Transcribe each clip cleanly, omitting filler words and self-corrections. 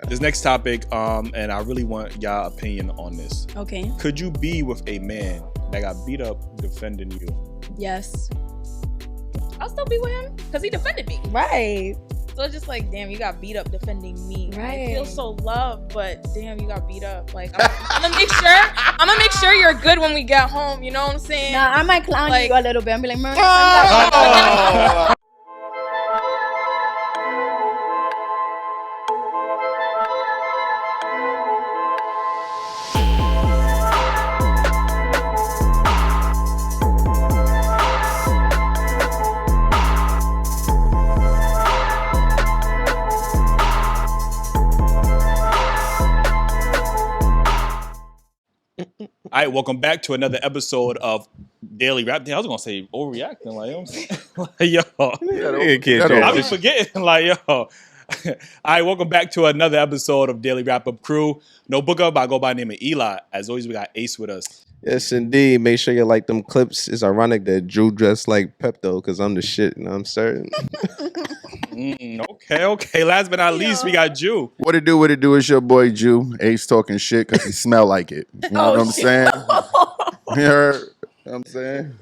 This next topic, and I really want y'all opinion on this. Okay. Could you be with a man that got beat up defending you? Yes. I'll still be with him because he defended me. Right. So it's just like, damn, you got beat up defending me. Right. I feel so loved, but damn, you got beat up. Like, I'm gonna make sure you're good when we get home. You know what I'm saying? Nah, I might clown Like- you a little bit. I'm be like, Oh. All right, welcome back to another episode of Daily Rap. Damn, I was gonna say overreacting, like, you know what I'm saying? Like, yo, I be forgetting, like, yo. All right, welcome back to another episode of Daily Wrap-Up Crew. No book up, I go by the name of Eli. As always, we got Ace with us. Yes, indeed. Make sure you like them clips. It's ironic that Drew dressed like Pepto because I'm the shit, and I'm certain. Okay. Last but not least, we got Jew. What it do? It's your boy Jew. Ace talking shit because he smell like it. You know what I'm saying? You heard? You know what I'm saying?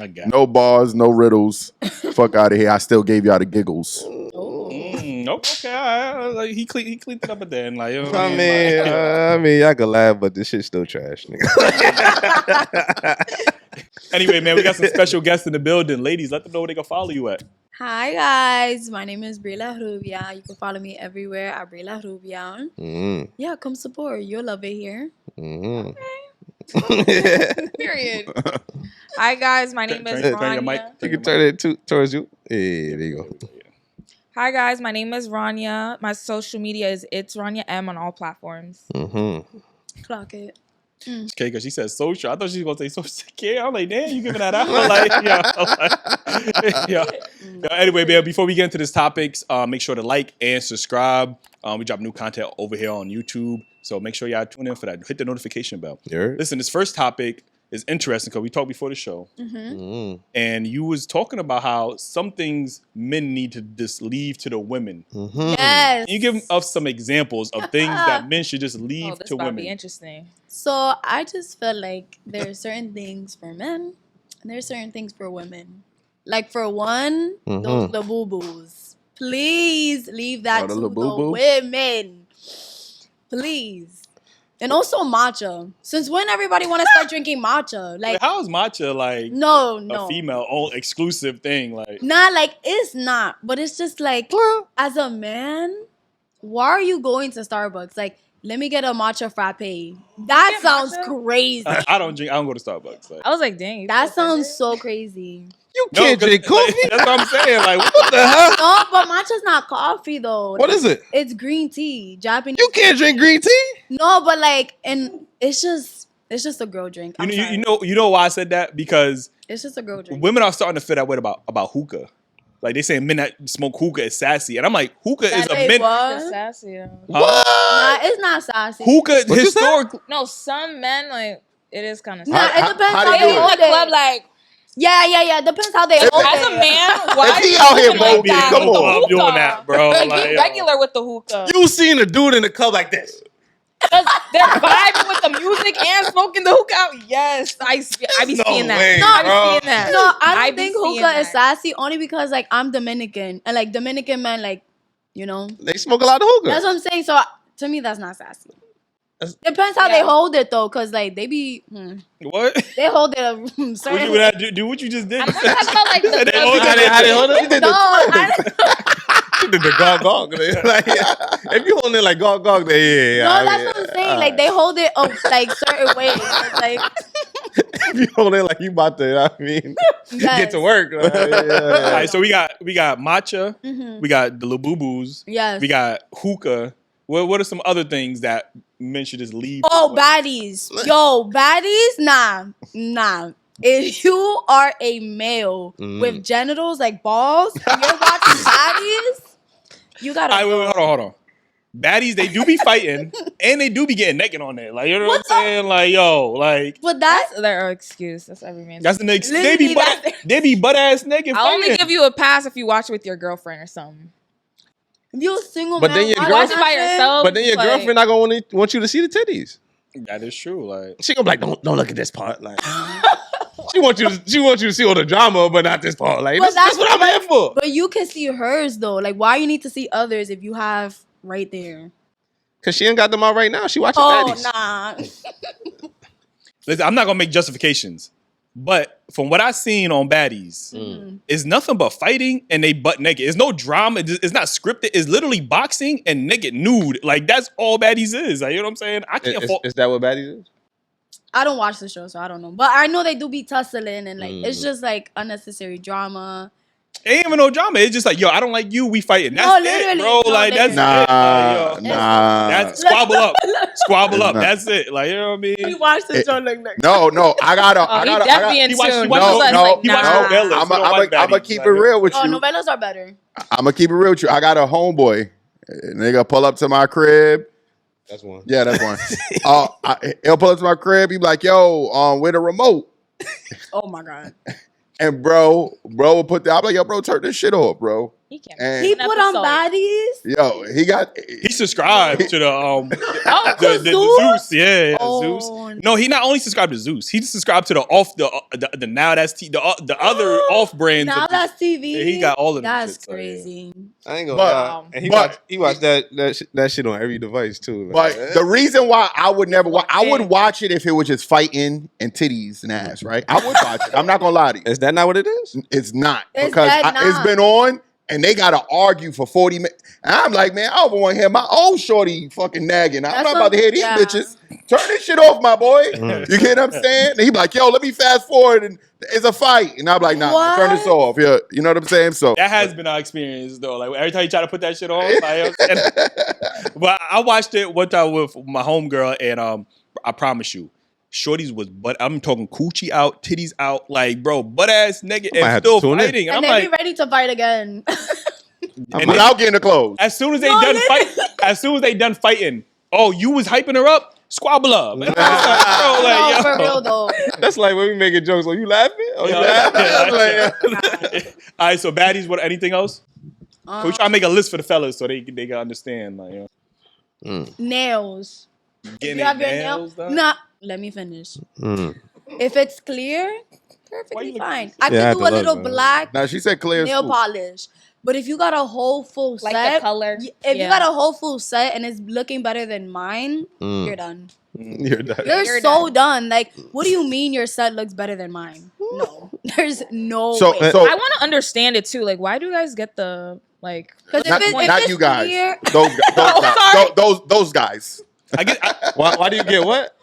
I got No bars, no riddles. Fuck out of here. I still gave y'all the giggles. okay. All right. Like, he cleaned it up at the end. Like, you know what I mean, y'all can laugh, but this shit's still trash, nigga. Anyway, man, we got some special guests in the building. Ladies, let them know where they can follow you at. Hi guys, my name is Dailyrapupcrew. You can follow me everywhere at Dailyrapupcrew. Yeah, come support. You'll love it here. Period. Hi guys, my name is Turn your mic. Rania. You can turn it towards you. Yeah, there you go. Hi guys, my name is Rania. My social media is It's Rania M on all platforms. Clock it. Okay, because she said social. I thought she was going to say social security. I'm like, damn, you giving that out? Yo. Anyway, man, before we get into this topics, make sure to like and subscribe. We drop new content over here on YouTube. So make sure y'all tune in for that. Hit the notification bell. Listen, this first topic is interesting because we talked before the show. And you was talking about how some things men need to just leave to the women. Yes. Can you give us some examples of things that men should just leave This to about to women? be interesting. So I just feel like there are certain things for men and there are certain things for women. Like for one, those the boo-boos. Please leave that to the women. Please. And also matcha. Since when everybody want to start drinking matcha? Like, how is matcha like no. a female own exclusive thing? Like, Nah, like it's not. But it's just like, as a man, why are you going to Starbucks? Like, let me get a matcha frappe. That sounds crazy. I don't drink. I don't go to Starbucks. Like, I was like, dang. That sounds so crazy. You can't drink coffee? That's what I'm saying. Like, what the hell? No, but matcha's not coffee though. What is it? It's green tea. Japanese. You can't drink green tea? No, but like, and it's just a girl drink. You know why I said that? Because it's just a girl drink. women are starting to feel that way about hookah. Like, they saying men that smoke hookah is sassy, and I'm like, hookah is a men. It's sassy. Nah, it's not sassy. Hookah historically. No, some men like it is kind of. Nah, it depends how they they in hold the club it. like. Yeah. Depends how they hold As it. a man, why are he you out here doing like moping, that come with the on. I'm doing hookah? that, bro. Like, Like, be regular with the hookah. You seen a dude in the club like this? They're vibing with the music and smoking the hookah out. Yes, I be seeing that. way, I be bro. seeing that. No, I be don't think seeing hookah is that. sassy only because like I'm Dominican and like Dominican men like, you know. They smoke a lot of hookah. That's what I'm saying. So to me, that's not sassy. Depends how they hold it though, cause like they be What? they hold it a What you certain. would have to do? What you just did? I'm not talking about like the. They hold it. How they hold it? You did No, you did the gog. Like, if you hold it like gog, then yeah. no, that's what I'm saying. Like they hold it like certain ways. It's like If you hold it like you about to, get to work. All right, so we got matcha. We got the labubus. yes. We got hookah. What are some other things that men should just leave? Oh, baddies. Yo, baddies? Nah. If you are a male with genitals like balls and you're watching baddies, you gotta All right, wait, hold on. Baddies, they do be fighting and they do be getting naked on there. Like, you know what I'm saying? Like, yo, like, But that's That's their excuse. That's every man's. that's the next. Literally, They be butt ass naked. I'll only fighting. give you a pass if you watch it with your girlfriend or something. If you're a single But man, then your why Watch watch it by that shit? yourself. But then your like, girlfriend not gonna want you to see the titties. That is true. Like She gonna be like, don't look at this part. Like she wants you to see all the drama, but not this part. Like But that's what I'm here for. But you can see hers though. Like, why you need to see others if you have right there? Cause she ain't got them out right now. She watching Oh Baddies. nah. listen, I'm not gonna make justifications, but from what I seen on Baddies, it's nothing but fighting and they butt naked. It's no drama. It's not scripted. It's literally boxing and naked nude. Like that's all Baddies is. Like, you know what I'm saying? I can't. Is that what Baddies is? I don't watch the show, so I don't know. But I know they do be tussling and like it's just like unnecessary drama. It ain't even no drama. It's just like, yo, I don't like you. We fighting. That's No, it, literally. bro. No, Like that's literally. it. Like, yo, Nah. that's squabble up. Squabble up. Nah. That's it. Like, you know what I mean? You watch the show like No, I gotta. Oh, he definitely in he watched- tune. he He was watched- like, no, he watched nah. novellas. We don't watch I'm gonna Baddies. keep Like, it real with Oh, you. novellas are better. I'm gonna keep it real with you. I got a homeboy. Nigga pull up to my crib. That's one. Yeah, that's one. He'll pull up to my crib. He be like, "Yo, where the remote?" Oh my god. And bro will put that. I'm like, "Yo, bro, turn this shit off, bro." He can't. And He An put on episode. Baddies. yo, he got. He subscribed to the to the Zeus? Zeus, yeah, Oh, Zeus. No, he not only subscribed to Zeus, he subscribed to the now that's the other off brands. Now of- that's TV. Yeah, he got all of them That's shits, so, yeah. crazy. I ain't gonna But- lie. And he but- watched that shit on every device too. Like, But the reason why I would never watch, I would watch it if it was just fighting and titties and ass, right? I would watch it. I'm not gonna lie to you. is that not what it is? It's not It's because that it's not. been on and they gotta argue for 40 minutes. And I'm like, man, I don't want to hear my own shorty fucking nagging. I'm That's not about to hear these yeah. bitches. Turn this shit off, my boy. You get what I'm saying? And he be like, yo, let me fast forward and it's a fight. And I'm like, nah, turn this off. Yeah, you know what I'm saying? So That has been our experience though. Like every time you try to put that shit on, like, but I watched it one time with my homegirl, and I promise you, shorties was I'm talking coochie out, titties out, like bro, butt ass naked might and have to still tune in. fighting. And And I'm they like, be ready to fight again. and without getting the clothes. as soon as they No, done literally. fight, as soon as they done fighting, oh, you was hyping her up, squabble up. And I'm just like, bro, like, No, yo. for real though. That's like when we making jokes. Oh, you laughing? Oh, you Yeah, laughing? yeah. All right, so baddies. What? Anything else? So we try to make a list for the fellas so they can understand. Like, you know, Nails. getting You have your nails nail. done. Nah. Let me finish. Mm. If it's clear, Why you perfectly looking- fine. I Yeah, I can had do to a look, little man. black Now she said clear as nail food. polish. But if you got a whole full Like set, the color. if you got a whole full set and it's looking better than mine, Mm. you're done. You're done. You're so done. Like, what do you mean your set looks better than mine? No, there's no So, way. so I want to understand it too. Like, why do you guys get the like? Because not, if not it's you guys. clear, Those guys. Those guys. I get. Why do you get what?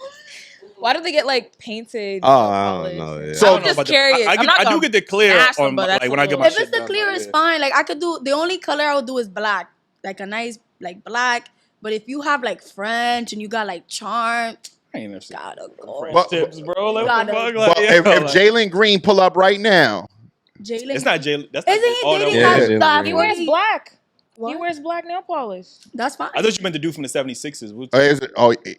Why do they get like painted? Oh, I don't know. Yeah. So- I don't I'm know just about the- curious. I I'm not do gonna get the clear ask them, on but that's like when a I get my little- if shit it's the done, clear, like, it's yeah. fine. Like I could do the only color I would do is black, like a nice like black. But if you have like French and you got like charm, I ain't never seen gotta go. French But- tips, bro. Like, Gotta- what the fuck? But Like, if yo, like- Jalen Green pull up right now, Jalen, it's not Jalen. That's Isn't he no, dating Yeah, that Jalen stuff? Green. He wears black. He What? wears black nail polish. That's fine. I thought you meant the dude from the 76ers.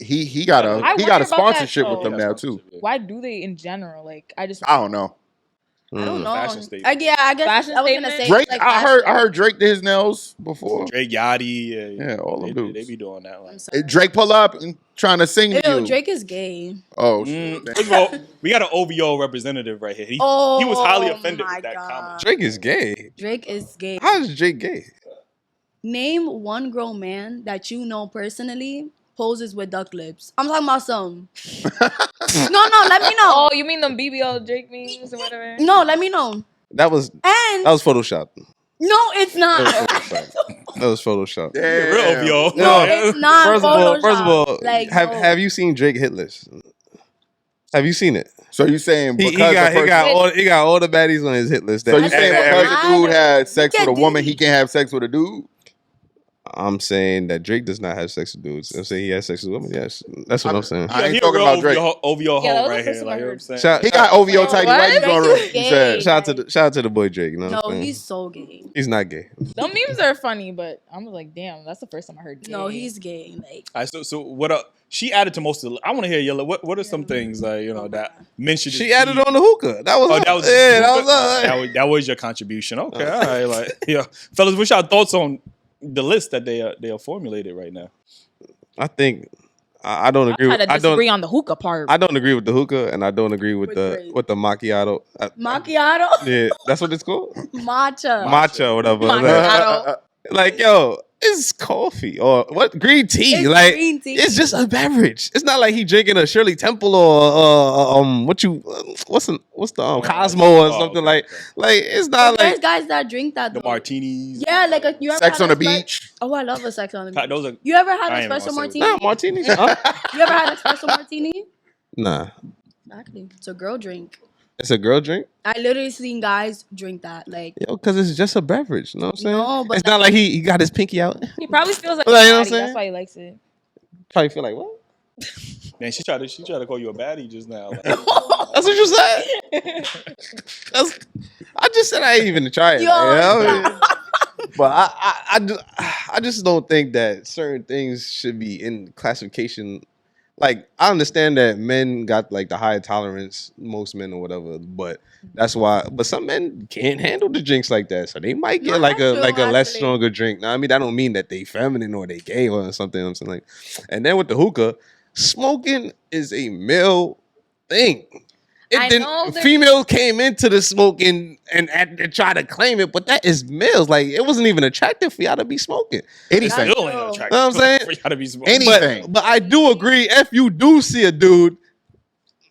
he got I a wonder he got a about that, sponsorship with though. them now too. Why do they in general? Like, I just I don't know. I don't know. Fashion statement. Yeah, I guess Fashion I was gonna statement? say Drake, like I fashion. heard Drake did his nails before. Drake, Yachty, Yeah, all they, them dudes. they be doing that. Like. I'm sorry. Drake pull up and trying to sing to Ew, you. Drake is gay. Oh, shit. First of all, we got an OVO representative right here. He was highly offended with that comment. Drake is gay. Drake is gay. How is Drake gay? Name one grown man that you know personally poses with duck lips. I'm talking about some. No, let me know. Oh, you mean them BBL Drake memes or whatever? No, let me know. That was And Photoshop. no, it's not. That was Photoshop. Damn. Real OVO. No, it's not. First of all, Photoshop. Like, have no. have you seen Drake hit list? Have you seen it? So you saying He because got all the baddies on his hit list. so you That- saying That's because not- the dude had sex You with a can't woman, do- he can't have sex with a dude? I'm saying that Drake does not have sex with dudes. I'm saying he has sex with women. Yes, that's what I'm saying. I ain't he a talking real about Drake. OVO Yeah, that hoe was right the here. first Like, I you know what I'm heard. saying? Shout, He got OVO What? tight white Drake on is he gay. said. shout out to the boy Drake. You know what No, I'm saying? he's so gay. He's not gay. Them memes are funny, but I'm like, damn, that's the first time I heard. Gay. No, he's gay. Like, All right, so what up? She added to most of the. I want to hear Yella. What are some things like that mentioned? She added on the hookah. That was That was your contribution. Okay, all right, like yeah, fellas, what's your thoughts on the list that they are formulated right now. I think I don't agree. I disagree on the hookah part. I don't agree with the hookah, and I don't agree with With the macchiato. Macchiato? Yeah, that's what it's called. Matcha. Or whatever. Macchiato. Like, yo, it's coffee or what? Green tea. It's Like, green tea. it's just a beverage. It's not like he drinking a Shirley Temple or what's the Cosmo or something like. Like, it's not There's like guys that drink that The though. martinis. Yeah, like you ever Sex had on the espresso- beach. Oh, I love a sex on the beach. Those are, You ever had I ain't espresso gonna say martini? nah, martinis. Huh? You ever had espresso martini? Nah, Exactly. It's a girl drink. it's a girl drink. I literally seen guys drink that. Like, Yo, because it's just a beverage. You know what I'm saying? No, but it's not like he got his pinky out. He probably feels like Like, you know a what I'm baddie. saying? That's why he likes it. Probably feel like, what? man, she tried to call you a baddie just now. Like, That's what you said. I just said I ain't even try it. Yo, But I just don't think that certain things should be in classification. Like, I understand that men got like the higher tolerance, most men or whatever, but that's why. But some men can't handle the drinks like that, so they might get No, like a that's true, less actually. stronger drink. Now, I mean, that don't mean that they feminine or they gay or something. I'm saying, like, and then with the hookah, smoking is a male thing. I know there- Females came into the smoking and tried to claim it, but that is males. Like, it wasn't even attractive for y'all to be smoking. Anything. still ain't attractive. Know what I'm saying? For y'all to be smoking. Anything. But I do agree, if you do see a dude,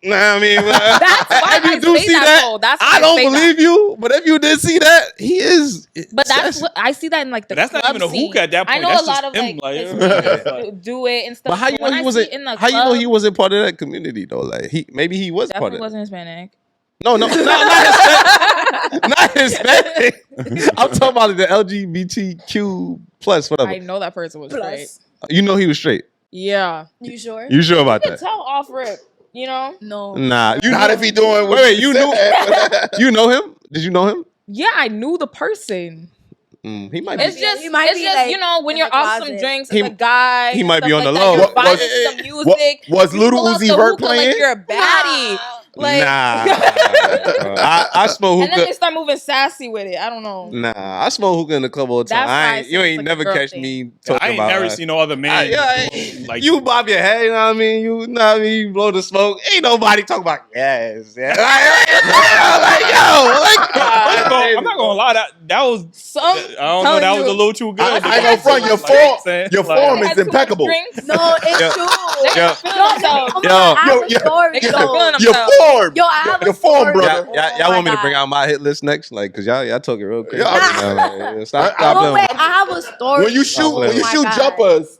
I mean, That's why if you I do say see that, though. That's why I don't say that. believe you. But if you did see that, he is. But that's what I see that in like the That's not club even a scene. hookah at that I point. know That's a lot just of him, like like, his do it and stuff. But how you know when he I wasn't? see it in the How you know club, he wasn't part of that community though? Like maybe he was part definitely of. wasn't Hispanic. No, not Hispanic. Not Hispanic. I'm talking about the LGBTQ plus whatever. I know that person was straight. You know he was straight. Yeah, You sure? You sure about you can that? tell off rip. You know? No. Nah, you Not know, if he doing what Wait, you you said. you know him? Did you know him? Yeah, I knew the person. He might It's be. just, he might it's be, just like, you know, when in you're the off some closet. drinks He- as a guy, he and might be stuff on the like low. that, you're Was- vibing to the music. was you Little pull out Uzi the Vert hookah playing? Like you're a baddie. Like, Nah, I smoke and then hookah. they start moving sassy with it. I don't know. Nah, I smoke hookah in the club all the time. That's why I You say ain't it's like never a girl catch thing. me talking I ain't about. never seen no other man. Like you bob your head, you know what I mean? You know what I mean? You blow the smoke. Ain't nobody talking about yes. Yeah. First of all, I'm not gonna lie. That was. So I don't know. That was a little too good. I to ain't go gonna front for, your like, you know what I'm form. saying? Your Like, form They is had too much impeccable. drinks. No, it's Yeah. true. They Yo. feeling themselves. Oh my Yo. God, I have a Yo, story. They start feeling Your themselves. form. Yo, I have Your a form, story. brother. Y'all want me to bring out my hit list next? Like, cause y'all talking real crazy. Yeah, Stop No, them. wait, I have a story. When you shoot, Oh my God. jumpers,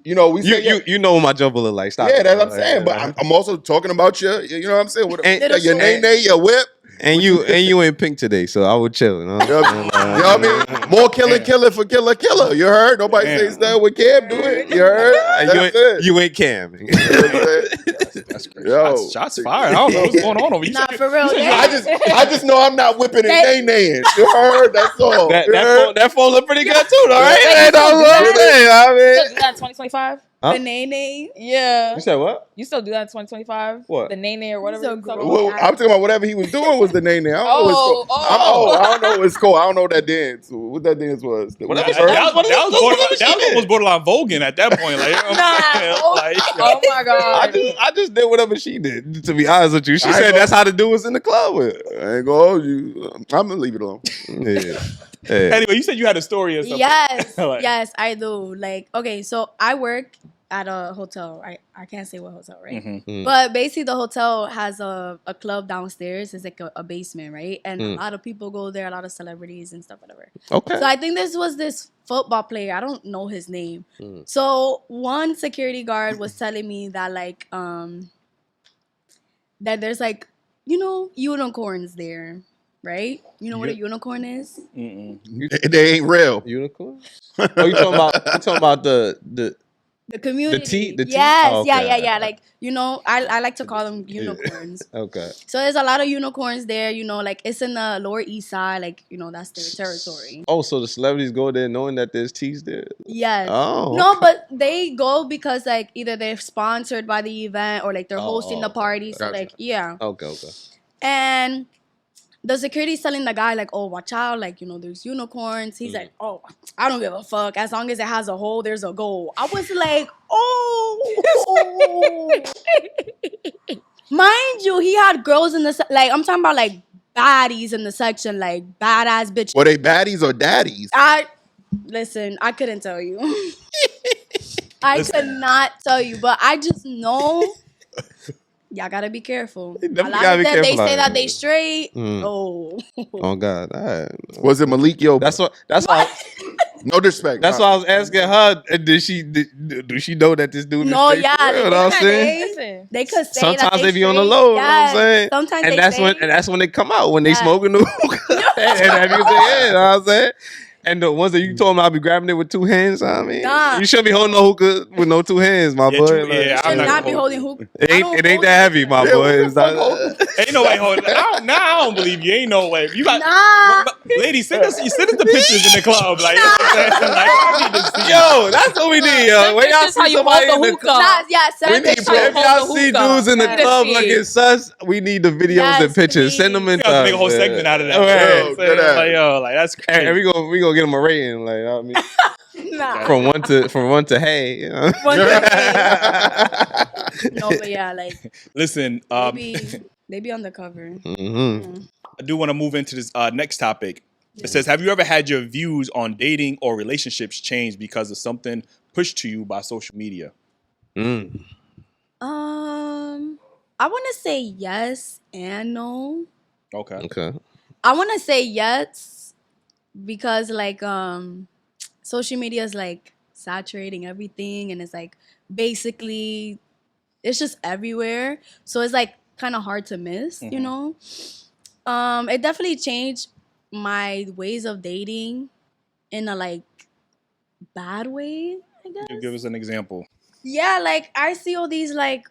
you know we say You know what my jumper look like. Stop yeah, it, that's bro. what I'm saying. But I'm also talking about you know what I'm saying? And- Your name, your whip. and you ain't pink today, so I would chill. You know You know what I mean? More killer for killer. You heard? Nobody Damn. says that with Cam. Do it. You heard? That's it. You ain't Cam. That's crazy. Yo. Shots fired. I don't know what's going on over here. Nah, for real. I just know I'm not whipping and nay-naying. You heard? That's all. That You heard? phone look pretty good too, though, right? Wait, you Ain't no still do wrong that? thing, I You mean. still do that in 2025? Huh? The nene. Yeah. You said what? You still do that in 2025? What? The nene or whatever. So it's called? gross. Well, I'm talking about whatever he was doing was the nay-nay. I don't know Oh, what it's called. oh. I don't know what it's called. I don't know that dance. What that dance was. Whatever That, it's that, called. that was almost borderline voguing at that point. Like, you know what I'm saying? Nah. Like, Oh my god. I just did whatever she did. To be honest with you, she I ain't said gonna- that's how the dude was in the club with. I ain't gonna hold you. I'm gonna leave it alone. Yeah. anyway, you said you had a story or something. Yes, Like- yes, I do. Like, okay, so I work at a hotel. I can't say what hotel, right? Mhm. But basically, the hotel has a club downstairs. It's like a basement, right? And a lot of people go there, a lot of celebrities and stuff, whatever. Okay. So I think this was this football player. I don't know his name. So one security guard was telling me that like that there's like, you know, unicorns there, right? You know what a unicorn is? Mm-mm. They ain't real. Unicorn? Oh, you talking about The community. the tea? Yes, Oh, yeah, okay. yeah, yeah. Like, you know, I like to call them unicorns. Okay. So there's a lot of unicorns there, you know, like it's in the Lower East Side, like, you know, that's their territory. Oh, so the celebrities go there knowing that there's teas there? Yes. Oh. No, okay. but they go because like either they're sponsored by the event or like they're hosting the party. So Gotcha. like, yeah. Okay. And the security's telling the guy, like, oh, watch out, like, you know, there's unicorns. He's like, oh, I don't give a fuck. As long as it has a hole, there's a goal. I was like, oh. Mind you, he had girls in the, like, I'm talking about, like, baddies in the section, like, badass bitches. Were they baddies or daddies? Listen, I couldn't tell you. I could not tell you, but I just know y'all gotta be careful. A lot of them, they say that they straight. Oh God. Was it Malik? Yo, That's why. no disrespect. That's why I was asking her. Do she know that this dude? no, is yeah, you know what I'm saying? they could say Sometimes that they be on the low. Yes. You know what I'm saying? Sometimes and they that's say, that's when they come out when they smoking the hookah. and that nigga say, yeah, you know what I'm saying? And the ones that you told me I'll be grabbing it with two hands, I mean, nah. you shouldn't be holding no hookah with no two hands, my boy. True, you should not be holding hookah. It ain't that heavy, my boy. It's not, Ain't no way holding. I don't believe you. Ain't no way. You got ladies. Send us the pictures in the club. Like, you know what I'm saying? Like, I need to see. yo, that's what we need, yo. When y'all see somebody in the club, if y'all see dudes in the club looking sus, we need the videos and pictures. Send them in. You got to make a whole segment out of that. Like, that's crazy. And we gonna get them a rating, like I mean, from one to hey, you know. No, but yeah, like listen, they be on the cover. I do want to move into this next topic. It says, have you ever had your views on dating or relationships change because of something pushed to you by social media? I want to say yes and no. Okay. I want to say yes because like social media is like saturating everything, and it's like basically it's just everywhere, so it's like kind of hard to miss, you know. It definitely changed my ways of dating in a like bad way, I guess. Give us an example. Yeah, like I see all these like,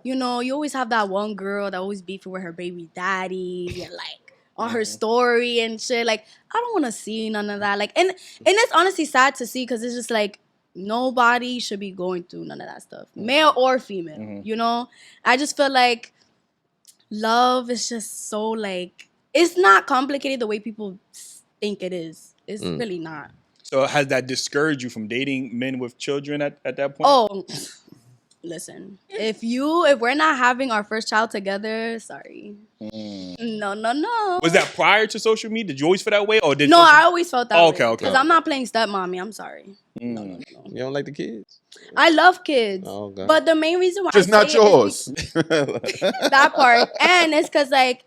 you know, you always have that one girl that always beefing with her baby daddy and like on her story and shit. Like, I don't want to see none of that. Like, and it's honestly sad to see because it's just like nobody should be going through none of that stuff, male or female. You know, I just feel like love is just so like, it's not complicated the way people think it is. It's really not. So has that discouraged you from dating men with children at that point? Oh, listen, if we're not having our first child together, sorry. No. Was that prior to social media? Did you always feel that way, or did? No, I always felt that way. Okay. Because I'm not playing stepmommy. I'm sorry. No. You don't like the kids? I love kids, but the main reason why just not yours. That part, and it's because like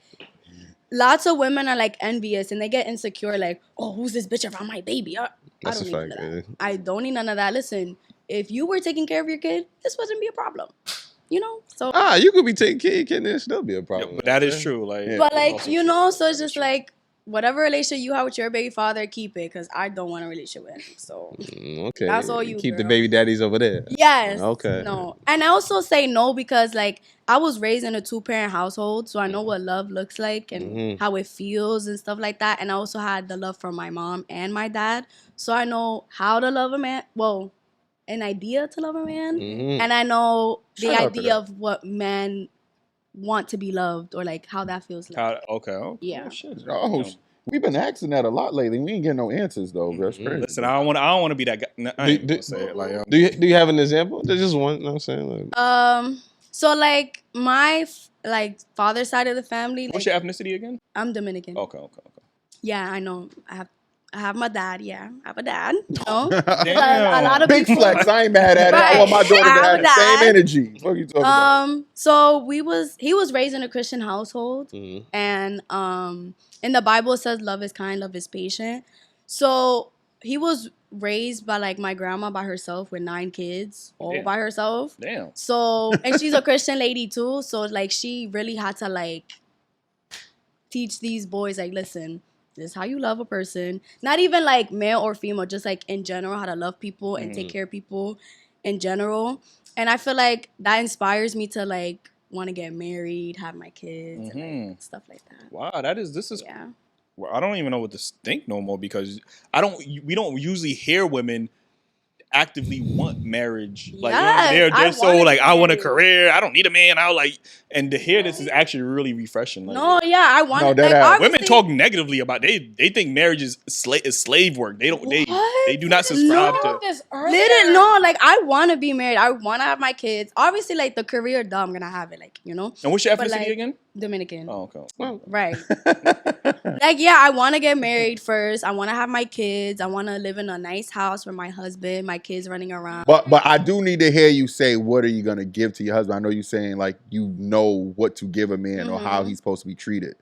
lots of women are like envious and they get insecure. Like, oh, who's this bitch around my baby? I don't need none of that. I don't need none of that. Listen, if you were taking care of your kid, this wouldn't be a problem. You know, so you could be taking care of your kid and still be a problem. Yeah, but that is true. Like, but like you know, so it's just like whatever relationship you have with your baby father, keep it, because I don't want a relationship with him. So okay, that's all you keep girl. the baby daddies over there. Yes. Okay. No, and I also say no because like I was raised in a 2-parent household, so I know what love looks like and how it feels and stuff like that. And I also had the love from my mom and my dad, so I know how to love a man. Well, an idea to love a man, and I know the idea of what men want to be loved or like how that feels like. Okay. Yeah. Oh, shit. We've been asking that a lot lately. We ain't getting no answers though. That's crazy. Listen, I don't want to be that guy. I ain't gonna say it. Like, do you have an example? There's just one. You know what I'm saying? Like, so like my like father's side of the family. What's like, your ethnicity again? I'm Dominican. Okay. Yeah, I know. I have my dad. Yeah, I have a dad. You know? Damn. A lot of Big people, flex. I ain't mad at it. Right. I want my daughter to have the Dad. same energy. What are you talking about? So he was raised in a Christian household, and in the Bible it says love is kind, love is patient. So he was raised by like my grandma by herself with 9 kids, all by herself. Damn. So, and she's a Christian lady too. So like she really had to like teach these boys like, listen, this is how you love a person. Not even like male or female, just like in general, how to love people and take care of people in general. And I feel like that inspires me to like want to get married, have my kids, and like, stuff like that. Wow, this is yeah. Well, I don't even know what to think no more because we don't usually hear women actively want marriage. Like Yes, they're I so wanna like, be I want a married. career. I don't need a man. I like, and to hear this is actually really refreshing. Like, No, yeah, I want No, to. Like, that ass. women obviously, talk negatively about they think marriage is slave work. They don't they do not subscribe No. to. Literally, no, like I want to be married. I want to have my kids. Obviously, like the career, I'm gonna have it. Like, you know. And what's your But, ethnicity like, again? Dominican. Oh, okay. Right. Like, yeah, I want to get married first. I want to have my kids. I want to live in a nice house with my husband, my kids running around. But I do need to hear you say, what are you gonna give to your husband? I know you're saying like you know what to give a man or how he's supposed to be treated.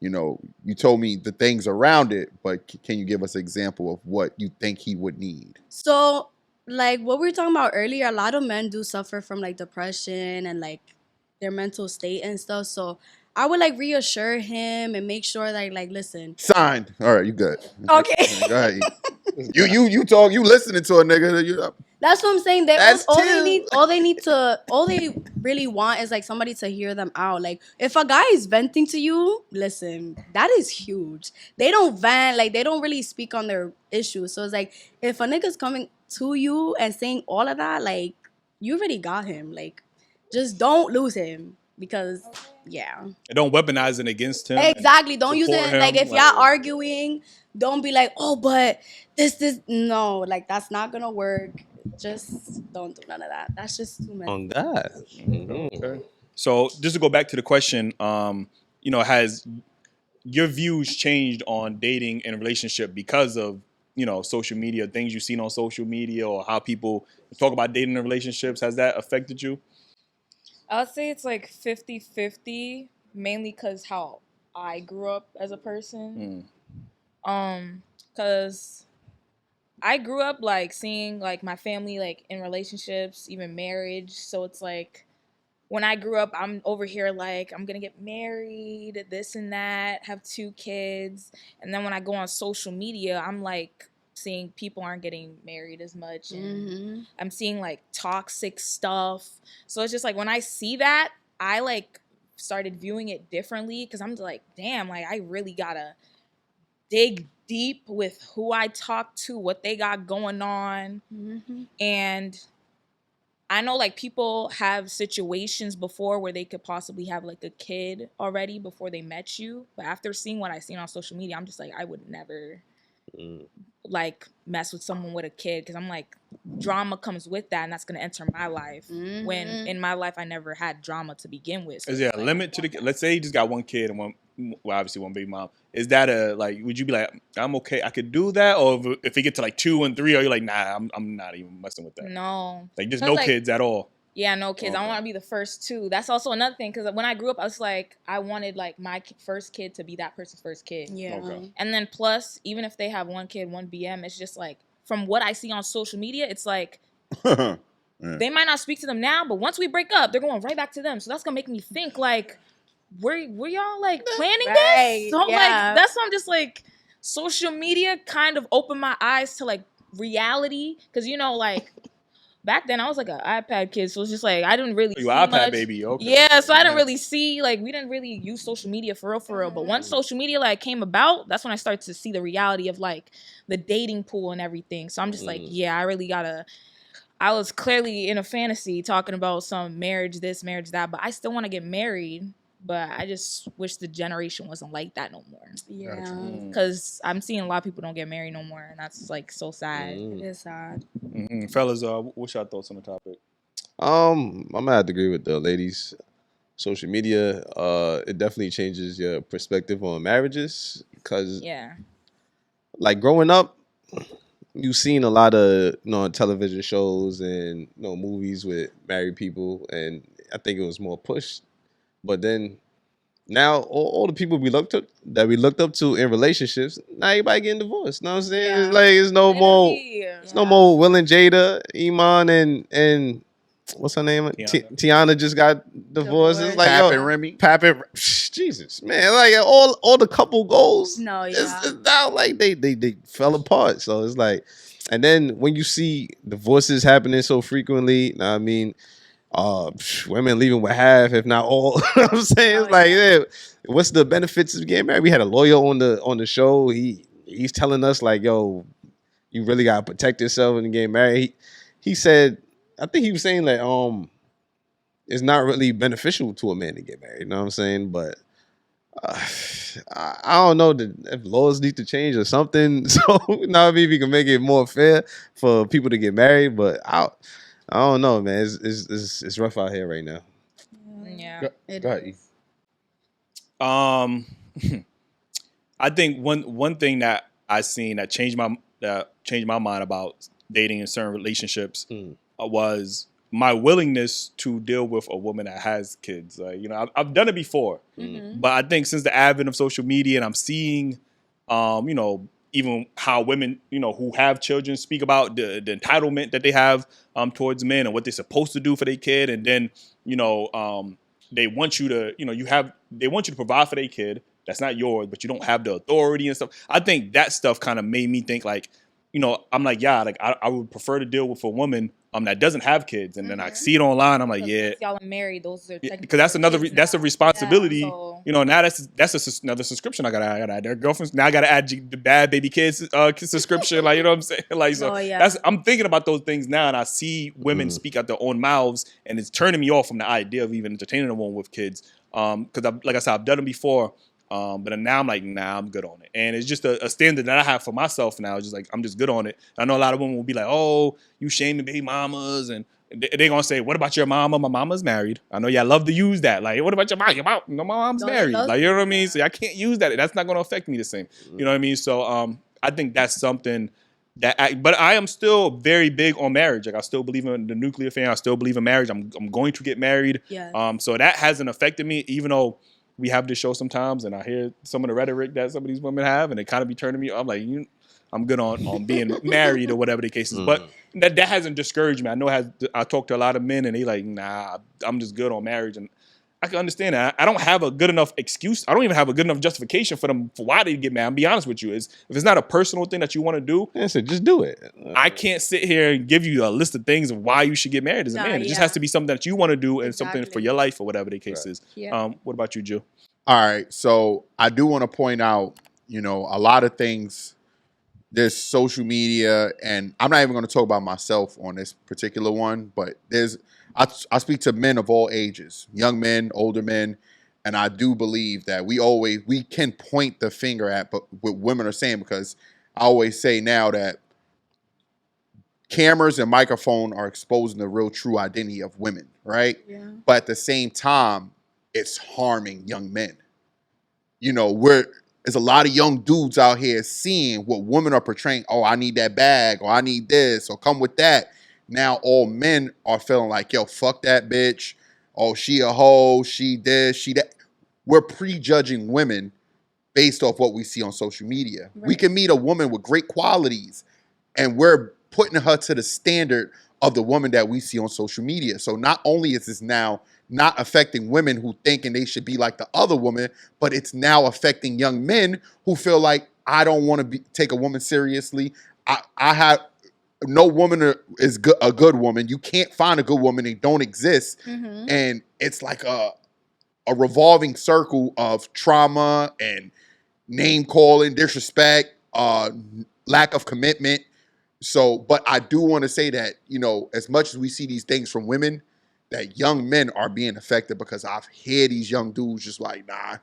You know, you told me the things around it, but can you give us an example of what you think he would need? So, like what we were talking about earlier, a lot of men do suffer from like depression and like their mental state and stuff. So I would like reassure him and make sure that like listen. Signed. All right, you good. Okay. Go ahead. You talk. You listening to a nigga? That's what I'm saying. That's All they really want is like somebody to hear them out. Like if a guy is venting to you, listen, that is huge. They don't vent, like they don't really speak on their issues. So it's like if a nigga's coming to you and saying all of that, like you already got him. Like just don't lose him because yeah. And don't weaponize it against him. Exactly. Don't use support it like him, if y'all arguing, don't be like, oh, but this no, like that's not gonna work. Just don't do none of that. That's just too much. On God. Okay. So just to go back to the question, you know, has your views changed on dating and relationship because of, you know, social media, things you've seen on social media or how people talk about dating and relationships? Has that affected you? I would say it's like 50-50, mainly because how I grew up as a person. Because I grew up like seeing like my family like in relationships, even marriage. So it's like when I grew up, I'm over here like I'm gonna get married, this and that, have 2 kids, and then when I go on social media, I'm like seeing people aren't getting married as much, and I'm seeing like toxic stuff. So it's just like when I see that, I like started viewing it differently because I'm like, damn, like I really gotta dig deep with who I talk to, what they got going on. And I know like people have situations before where they could possibly have like a kid already before they met you. But after seeing what I seen on social media, I'm just like, I would never like mess with someone with a kid because I'm like, drama comes with that and that's going to enter my life. When in my life, I never had drama to begin with. So is there a limit to the, let's say you just got one kid and obviously one baby mom. Is that a, like, would you be like, I'm okay, I could do that? Or if you get to like 2 and 3, are you like, nah, I'm not even messing with that? No. Like just no kids at all? Yeah, no kids. Okay. I want to be the first 2. That's also another thing because when I grew up, I was like, I wanted like my first kid to be that person's first kid. Yeah. Okay. And then plus, even if they have 1 kid, 1 BM, it's just like, from what I see on social media, it's like, they might not speak to them now, but once we break up, they're going right back to them. So that's going to make me think like, were y'all like planning this? So like, that's why I'm just like, social media kind of opened my eyes to like reality. Because, you know, like, back then I was like an iPad kid, so it's just like I didn't really see iPad much. baby, okay. Yeah, so I didn't really see, like, we didn't really use social media for real. But once social media like came about, that's when I started to see the reality of like the dating pool and everything. So I'm just like, yeah, I really gotta. I was clearly in a fantasy talking about some marriage this, marriage that, but I still want to get married. But I just wish the generation wasn't like that no more. Yeah. Because I'm seeing a lot of people don't get married no more, and that's like so sad. It is sad. Fellas, what's your thoughts on the topic? I'm gonna have to agree with the ladies. Social media, it definitely changes your perspective on marriages. Because, like growing up, you've seen a lot of television shows and movies with married people, and I think it was more pushed. But then now all the people we looked up to in relationships, now everybody getting divorced. You know what I'm saying? Yeah. It's like it's no more Will and Jada, Iman and what's her name? Tiana just got divorced. It's like Pap and Remy. Pap and Jesus, man, like all the couple goals. No, it's now like they fell apart. So it's like, and then when you see divorces happening so frequently, you know what I mean. Women leaving with half, if not all. You know what I'm saying? It's like, yeah, what's the benefits of getting married? We had a lawyer on the show. He's telling us like, yo, you really gotta protect yourself when you get married. He said, I think he was saying that it's not really beneficial to a man to get married. You know what I'm saying? But I don't know if laws need to change or something. So now maybe we can make it more fair for people to get married. But I don't know, man. It's rough out here right now. Yeah, it is. I think one thing that I seen that changed my mind about dating in certain relationships was my willingness to deal with a woman that has kids. I've done it before, but I think since the advent of social media and I'm seeing, even how women, who have children speak about the entitlement that they have towards men and what they're supposed to do for their kid, and then they want you to, they want you to provide for their kid. That's not yours, but you don't have the authority and stuff. I think that stuff kind of made me think I'm like, yeah, I would prefer to deal with a woman that doesn't have kids, and then I see it online. I'm like, yeah, y'all are married. Those are because that's that's a responsibility. Yeah, so. Now that's another subscription I gotta add. Their girlfriends now I gotta add the bad baby kids subscription. Like, you know what I'm saying? Like, so I'm thinking about those things now, and I see women speak out their own mouths, and it's turning me off from the idea of even entertaining a woman with kids. Because like I said, I've done it before. But now I'm like, nah, I'm good on it. And it's just a standard that I have for myself now. It's just like, I'm just good on it. I know a lot of women will be like, oh, you shaming baby mamas. And they're going to say, what about your mama? My mama's married. I know y'all love to use that. Like, what about your mom? My mom's married. Like, you know what I mean? So I can't use that. That's not going to affect me the same. You know what I mean? So I think that's something but I am still very big on marriage. Like, I still believe in the nuclear family. I still believe in marriage. I'm going to get married. Yeah. So that hasn't affected me, even though we have this show sometimes, and I hear some of the rhetoric that some of these women have, and it kind of be turning me. I'm like, I'm good on being married or whatever the case is. But that hasn't discouraged me. I know I talk to a lot of men, and they like, nah, I'm just good on marriage, and I can understand that. I don't have a good enough excuse. I don't even have a good enough justification for them for why they get mad. I'll be honest with you. If it's not a personal thing that you want to do, so just do it. I can't sit here and give you a list of things of why you should get married as a man. It just has to be something that you want to do and something for your life or whatever the case is. Yeah. What about you, Jill? All right. So I do want to point out, a lot of things. There's social media, and I'm not even going to talk about myself on this particular one, but I speak to men of all ages, young men, older men, and I do believe that we can point the finger at what women are saying, because I always say now that cameras and microphone are exposing the real true identity of women, right? Yeah. But at the same time, it's harming young men. There's a lot of young dudes out here seeing what women are portraying. Oh, I need that bag, or I need this, or come with that. Now all men are feeling like, yo, fuck that bitch. Oh, she a hoe, she this, she that. We're prejudging women based off what we see on social media. Right. We can meet a woman with great qualities, and we're putting her to the standard of the woman that we see on social media. So not only is this now not affecting women who thinking they should be like the other woman, but it's now affecting young men who feel like, I don't want to take a woman seriously. I have no woman is a good woman. You can't find a good woman. They don't exist. Mm-hmm. And it's like a revolving circle of trauma and name calling, disrespect, lack of commitment. So, but I do want to say that, as much as we see these things from women, that young men are being affected, because I've heard these young dudes just like, nah,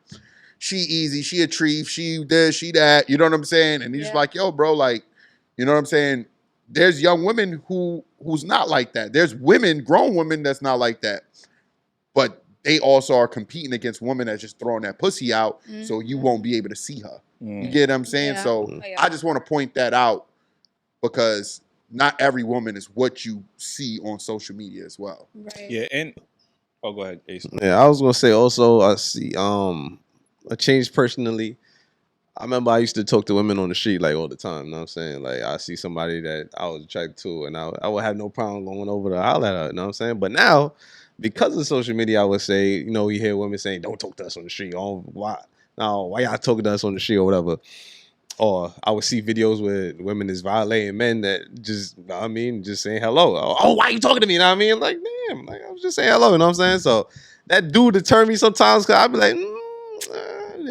she easy, she a tree, she this, she that, you know what I'm saying? And he's like, yo, bro, like, you know what I'm saying? There's young women who's not like that. There's women, grown women that's not like that. But they also are competing against women that's just throwing that pussy out, so you won't be able to see her. You get what I'm saying? Yeah. So I just want to point that out, because not every woman is what you see on social media as well. Right. Yeah, and go ahead, Ace. Yeah, I was gonna say also, I see a change personally. I remember I used to talk to women on the street like all the time. You know what I'm saying? Like, I see somebody that I was attracted to, and I would have no problem going over to holler at her. You know what I'm saying? But now, because of social media, I would say, you hear women saying, "Don't talk to us on the street." Oh, why y'all talking to us on the street or whatever? Or I would see videos where women is violating men that just, just saying hello. Oh, why are you talking to me? You know what I mean? Like, damn, like, I was just saying hello. You know what I'm saying? So that do deter me sometimes, because I'd be like,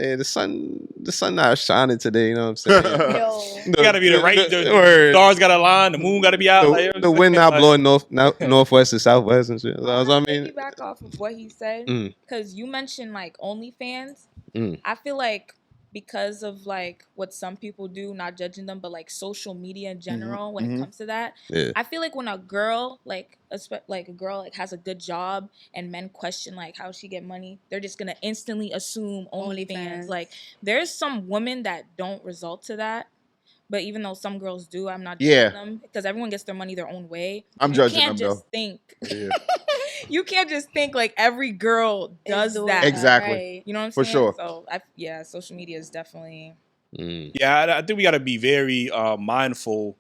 Hey, the sun not shining today. You know what I'm saying? Yo. You gotta be the stars gotta align, the moon gotta be out. The wind not blowing northwest to southwest and shit. So, I mean, back off of what he said, because you mentioned like OnlyFans. Mm. I feel like because of like what some people do, not judging them, but like social media in general, when it comes to that, I feel like when a girl like a girl like has a good job and men question like how she get money, they're just gonna instantly assume OnlyFans. Like there's some women that don't result to that. But even though some girls do, I'm not judging them because everyone gets their money their own way. I'm judging them though. You can't just think like every girl does that. Exactly. Right. You know what I'm For saying? sure. So social media is definitely. Yeah, I think we got to be very mindful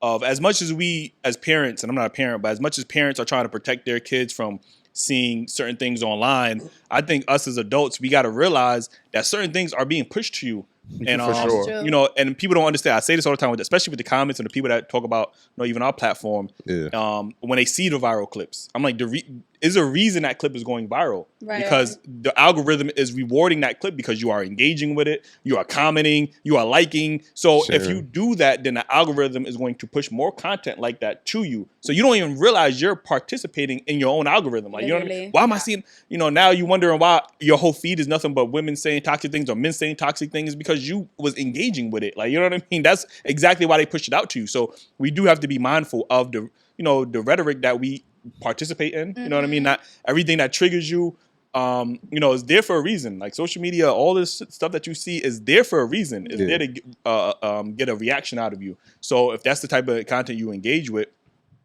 of, as much as we as parents, and I'm not a parent, but as much as parents are trying to protect their kids from seeing certain things online, I think us as adults, we got to realize that certain things are being pushed to you. And For sure. you know, and people don't understand. I say this all the time, especially with the comments and the people that talk about, you know, even our platform. Yeah. When they see the viral clips, I'm like, is a reason that clip is going viral, Right. because the algorithm is rewarding that clip because you are engaging with it, you are commenting, you are liking. So if you do that, then the algorithm is going to push more content like that to you. So you don't even realize you're participating in your own algorithm. Like, you know what I mean? Why am I seeing? You know, now you're wondering why your whole feed is nothing but women saying toxic things or men saying toxic things, because you was engaging with it. Like, you know what I mean? That's exactly why they pushed it out to you. So we do have to be mindful of the, you know, the rhetoric that we participate in. You know what I mean? Not everything that triggers you, you know, is there for a reason. Like social media, all this stuff that you see is there for a reason. It's there to get a reaction out of you. So if that's the type of content you engage with,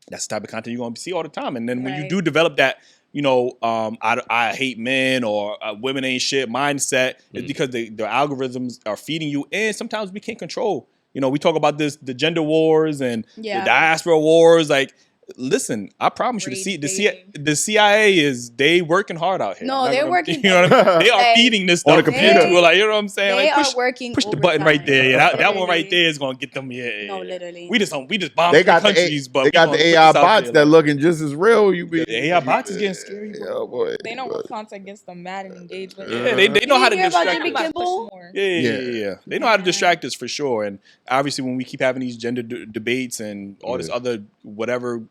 that's the type of content you're going to see all the time. And then when you do develop that, you know, I hate men or women ain't shit mindset, it's because the algorithms are feeding you, and sometimes we can't control. You know, we talk about the gender wars and the diaspora wars. Like, listen, I promise you, the CIA they working hard out here. No, they're working. You know what I mean? They are feeding this stuff on a computer. like, you know what I'm saying? They like, are working. Push the button right there. Yeah, that one right there is gonna get them. Yeah, No, literally. We just bombed They got countries, but they got the AI bots that looking just as real. You be the AI bots is getting scary. Oh boy. They know what content gets them mad and engaged with. Yeah, they know how to distract us. Yeah. They know how to distract us for sure. And obviously, when we keep having these gender debates and all this other whatever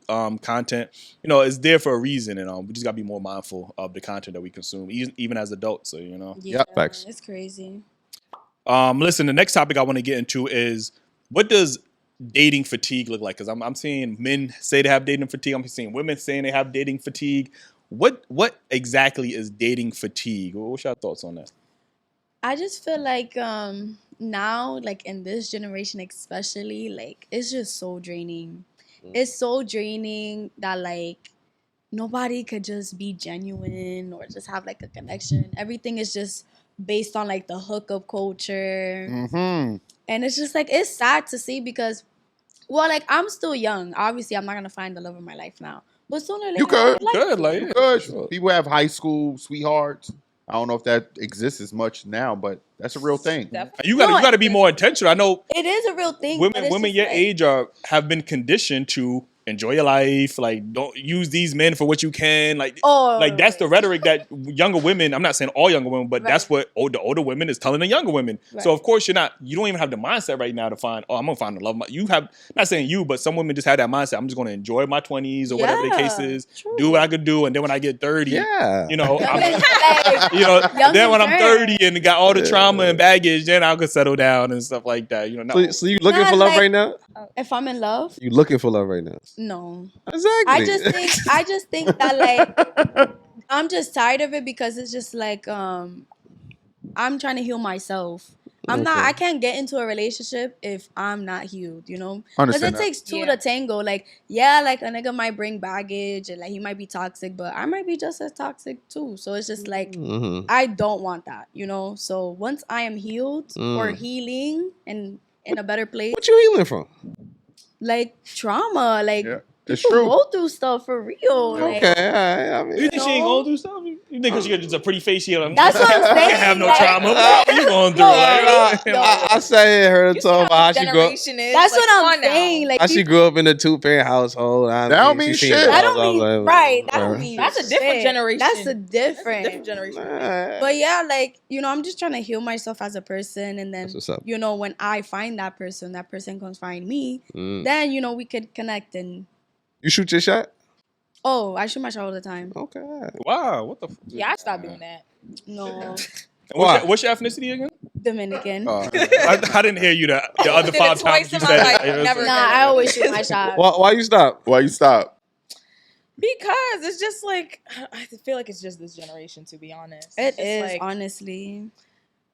content, you know, it's there for a reason. And we just gotta be more mindful of the content that we consume, even as adults. So, you know. Yeah, facts. it's crazy. Listen, the next topic I want to get into is, what does dating fatigue look like? Because I'm seeing men say they have dating fatigue. I'm seeing women saying they have dating fatigue. What exactly is dating fatigue? What's your thoughts on that? I just feel like now, like in this generation especially, like it's just so draining. It's so draining that like nobody could just be genuine or just have like a connection. Everything is just based on like the hookup culture. And it's just like, it's sad to see because, well, like I'm still young. Obviously, I'm not going to find the love of my life now. But sooner or later, You could. You could. Sure. People have high school sweethearts. I don't know if that exists as much now, but that's a real thing. You got to be more intentional. I know it is a real thing. Women your age have been conditioned to enjoy your life. Like, don't use these men for what you can. Like, that's the rhetoric that younger women. I'm not saying all younger women, but that's what the older women is telling the younger women. So of course you don't even have the mindset right now to find. Oh, I'm gonna find the love. You have, not saying you, but some women just have that mindset. I'm just gonna enjoy my 20s or whatever the case is. True. Do what I could do, and then when I get 30, you know, then when I'm 30 and got all the trauma and baggage, then I could settle down and stuff like that. You know. So you looking for love right now? If I'm in love, you looking for love right now? No. Exactly. I just think that like I'm just tired of it because it's just like I'm trying to heal myself. I can't get into a relationship if I'm not healed, you know? Because it takes two to tango. Like, like a nigga might bring baggage and like he might be toxic, but I might be just as toxic too. So it's just like I don't want that, you know? So once I am healed or healing and in a better place. What you healing from? Like trauma, like It's People true. go through stuff for real. Like, Okay, all right. I mean, You think she ain't going through stuff? You think because she got just a pretty face, she don't that's what I'm saying. have no like, trauma? What you going through? Yo, Like, yo. I sat here and heard her You see talk about how this she grew up. generation is. That's like, what come I'm on now. saying. Like, How she grew up in a 2-parent household. That don't mean she shit. seen that it all. don't mean Like, right. That don't mean That's a different shit. generation. That's a That's a different. different generation. But yeah, like, I'm just trying to heal myself as a person, and then That's what's up. when I find that person comes find me, Mm. then we could connect. And You shoot your shot? oh, I shoot my shot all the time. Okay. All right. wow, what the? Yeah, I stopped doing that. No, What's your ethnicity again? Dominican. I didn't hear you the other Did it 5 twice times you in my said life. it. You know what I'm Never saying? Nah, I always shoot my shot. Why you stop? Why you stop? Because it's just like, I feel like it's just this generation, to be honest. It It's is, like, honestly.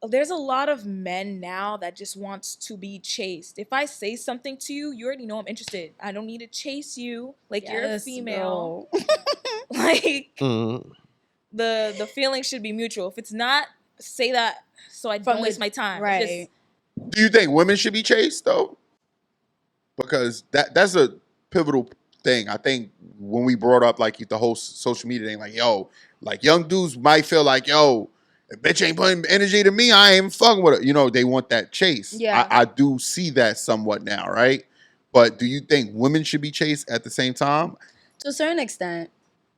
there's a lot of men now that just wants to be chased. If I say something to you, you already know I'm interested. I don't need to chase you. Like, you're a Yes, female. bro. Like, Mm. the feeling should be mutual. If it's not, say that so I From don't waste my time. Right. Just, Do you think women should be chased though? Because that's a pivotal thing. I think when we brought up like the whole social media thing, like yo, like young dudes might feel like yo, if bitch ain't putting energy to me, I ain't fucking with her. They want that chase. Yeah. I do see that somewhat now, right? But do you think women should be chased at the same time? To a certain extent.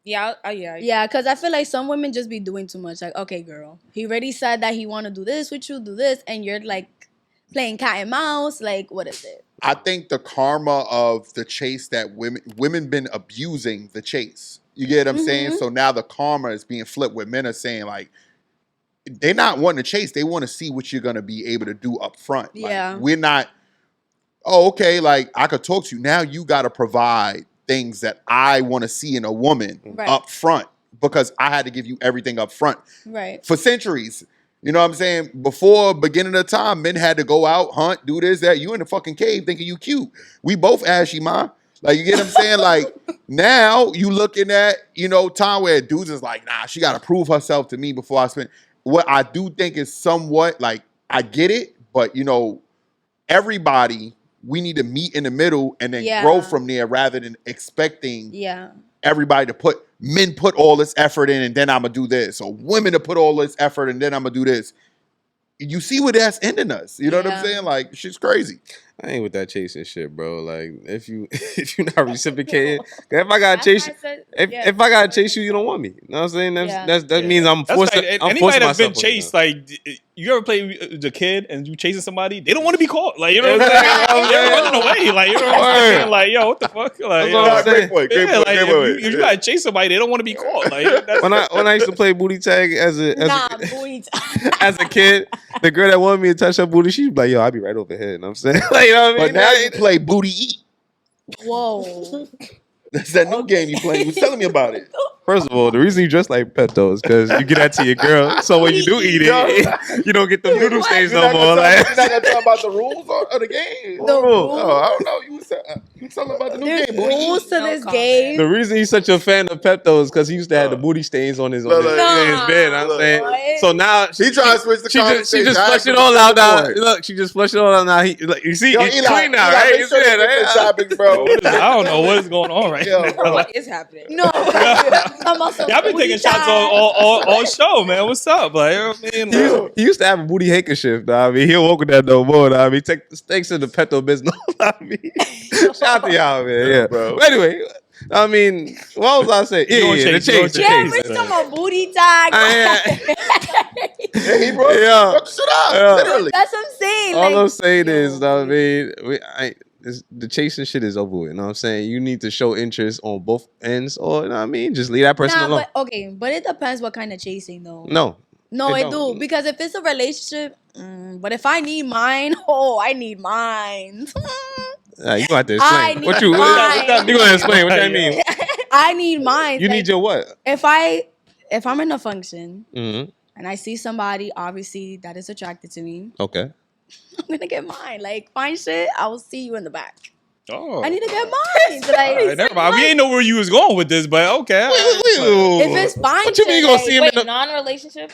yeah. Yeah, because I feel like some women just be doing too much. Like, okay, girl, he already said that he want to do this with you, do this, and you're like playing cat and mouse. Like, what is it? I think the karma of the chase that women been abusing the chase. You get what I'm saying? Mhm. So now the karma is being flipped where men are saying like they're not wanting to chase. They want to see what you're gonna be able to do up front. Like, Yeah. we're not, oh, okay, like I could talk to you. Now you gotta provide things that I want to see in a woman Right. up front because I had to give you everything up front Right. for centuries. You know what I'm saying? Before beginning of time, men had to go out, hunt, do this, that. You in the fucking cave thinking you cute. We both ashy, ma. Like, you get what I'm saying? Like, now you looking at, time where dudes is like, nah, she got to prove herself to me before I spend. What I do think is somewhat, like, I get it, but, everybody, we need to meet in the middle and then Yeah. grow from there rather than expecting Yeah. everybody to men put all this effort in and then I'm going to do this. Or women to put all this effort and then I'm going to do this. You see where that's ending us. You know what I'm Yeah. saying? Like, shit's crazy. I ain't with that chasing shit, bro. Like, if you not reciprocating, if I gotta chase you, if I gotta chase you, you don't want me. You know what I'm saying? That means I'm That's forcing. like, I'm anybody forcing that's been myself on you. chased, like you ever play the kid and you chasing somebody, they don't want to be caught. Like, you know what I'm saying? They're running away. Like, you know what I'm saying? Like, yo, what the fuck? Like, That's what I'm saying. Great yeah, point, like, great point. if you gotta chase somebody, they don't want to be caught. Like, that's, When I used to play booty tag as a booty. as a kid, the girl that wanted me to touch her booty, she'd be like, "Yo, I'll be right over here." And I'm saying, like, you know what I mean? But now you play booty eat. Whoa. That's that new game you playing. You was telling me about it. First of all, the reason you dress like Pepto is because you get that to your girl. So when you do eat it, you don't get the noodle stains no more. You're Like, not gonna talk about the rules of the game. The rules. Oh, I don't know. You telling about the new There's game, booty rules eat. to No this comment. game. the reason he's such a fan of Pepto is because he used to have the booty stains on his Look, in his look. bed. I'm saying. What? So now He trying to switch the she conversation. just I flushed it ain't all out now. going. Look, she just flushed it all out now. You see, Yo, it's Eli, clean now, Eli, right? make You sure see to that, get this right? topic, bro. I don't know what is going on right Yo, now. bro. What is happening? No. Talking about some Y'all been booty taking shots time. all show, man. What's up? Like, you know what I mean? Like, He used to have a booty handkerchief. Nah, I mean, he don't walk with that no more. Nah, I mean, thanks to the Pepto business. I mean, shout out to y'all, man. Yeah, bro. But anyway, I mean, what was I saying? You don't The chase, you don't chase, the chase. Yeah, chase. we're talking about booty tag. Yeah, he brought Yeah. brought the shit up, Yeah. literally. That's what I'm saying. All like, I'm saying is, yo, I mean, the chasing shit is over with. You know what I'm saying? You need to show interest on both ends, or you know what I mean, just leave that person alone. but okay, but it depends what kind of chasing though. No, it it do don't. because if it's a relationship, but if I need mine, I need mine. You gonna have to I explain. need What you mine. you gonna explain? What that mean? I need mine. You need your what? If I'm in a function Mm-hmm. and I see somebody obviously that is attracted to me, Okay. I'm gonna get mine. Like fine shit, I will see you in the back. oh. I need to get mine. Like, All right, never mind. We ain't know where you was going with this, but okay. if it's fine, What you mean you gonna see him Wait, in the? non-relationship?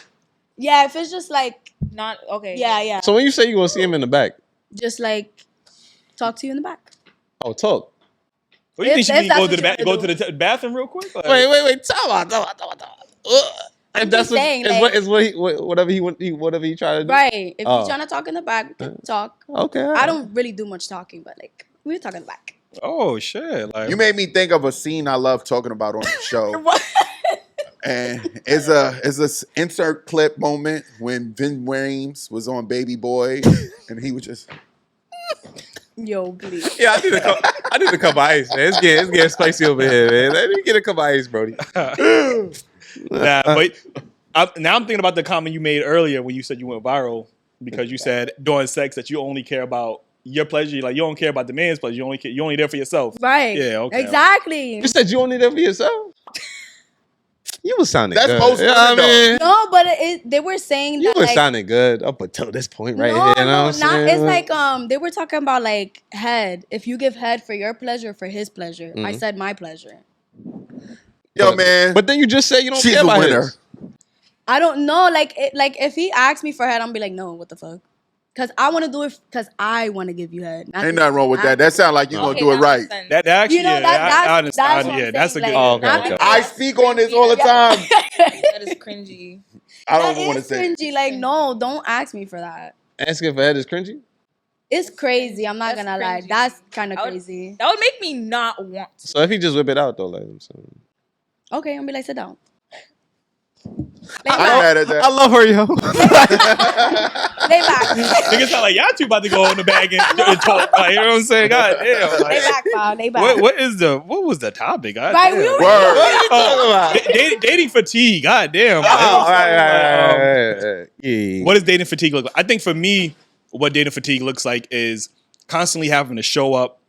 yeah, if it's just like Not okay. yeah, So when you say you gonna see him in the back, just like talk to you in the back. oh, talk. What do you think she mean? that's Go to what the you go wanna to the bathroom real quick? Like, Wait. Time out. I'm That's just saying, whatever he try to do. right. If Oh. you're trying to talk in the back, we can talk. Okay. I don't really do much talking, but like we're talking back. oh shit! Like, You made me think of a scene I love talking about on the show. What? And it's a insert clip moment when Vin Williams was on Baby Boy and he was just Yo, please. Yeah, I need a cup of ice, man. It's getting spicy over here, man. Let me get a cup of ice, Brody. nah, but now I'm thinking about the comment you made earlier when you said you went viral because you said during sex that you only care about your pleasure. Like you don't care about the man's pleasure. You only there for yourself. Right. Yeah. Okay. Exactly. You said you only there for yourself. You was sounding That's good. most You know what I women, mean? No, but they were saying You that was like, sounding good up until this point right no, here. You know no, what I'm not. saying? It's like they were talking about like head. If you give head for your pleasure, for his pleasure. I said my pleasure. yo, man. But then you just said you don't She's care a about winner. his. I don't know. Like if he asks me for head, I'm be like, no, what the fuck? Because I want to do it because I want to give you head. Ain't nothing wrong with that. That sounds like you're gonna do it right. That actually, You know, I understand. that's what I'm Yeah, that's a saying, good. like, Oh, okay, not okay. because I that's speak on this all the cringy. time. That is cringy. I That don't want to is say it. cringy. Like, no, don't ask me for that. Asking for head is cringy. It's crazy. I'm not That's gonna lie. cringy. That's kind of I would- crazy. That would make me not want to. So if he just whip it out though, like I'm saying. Okay, I'm gonna be like, sit down. Lay I'm back. mad at that. I love her, yo. Lay back. Niggas sound like y'all two about to go in the bag and talk. Like, you know what I'm saying? God damn. Lay Like, back, pal. Lay back. what was the topic? God Right, damn. we were- Word. What are you talking about? Dating fatigue. God damn. Oh, all Like, right. Yeah. what does dating fatigue look like? I think for me, what dating fatigue looks like is constantly having to show up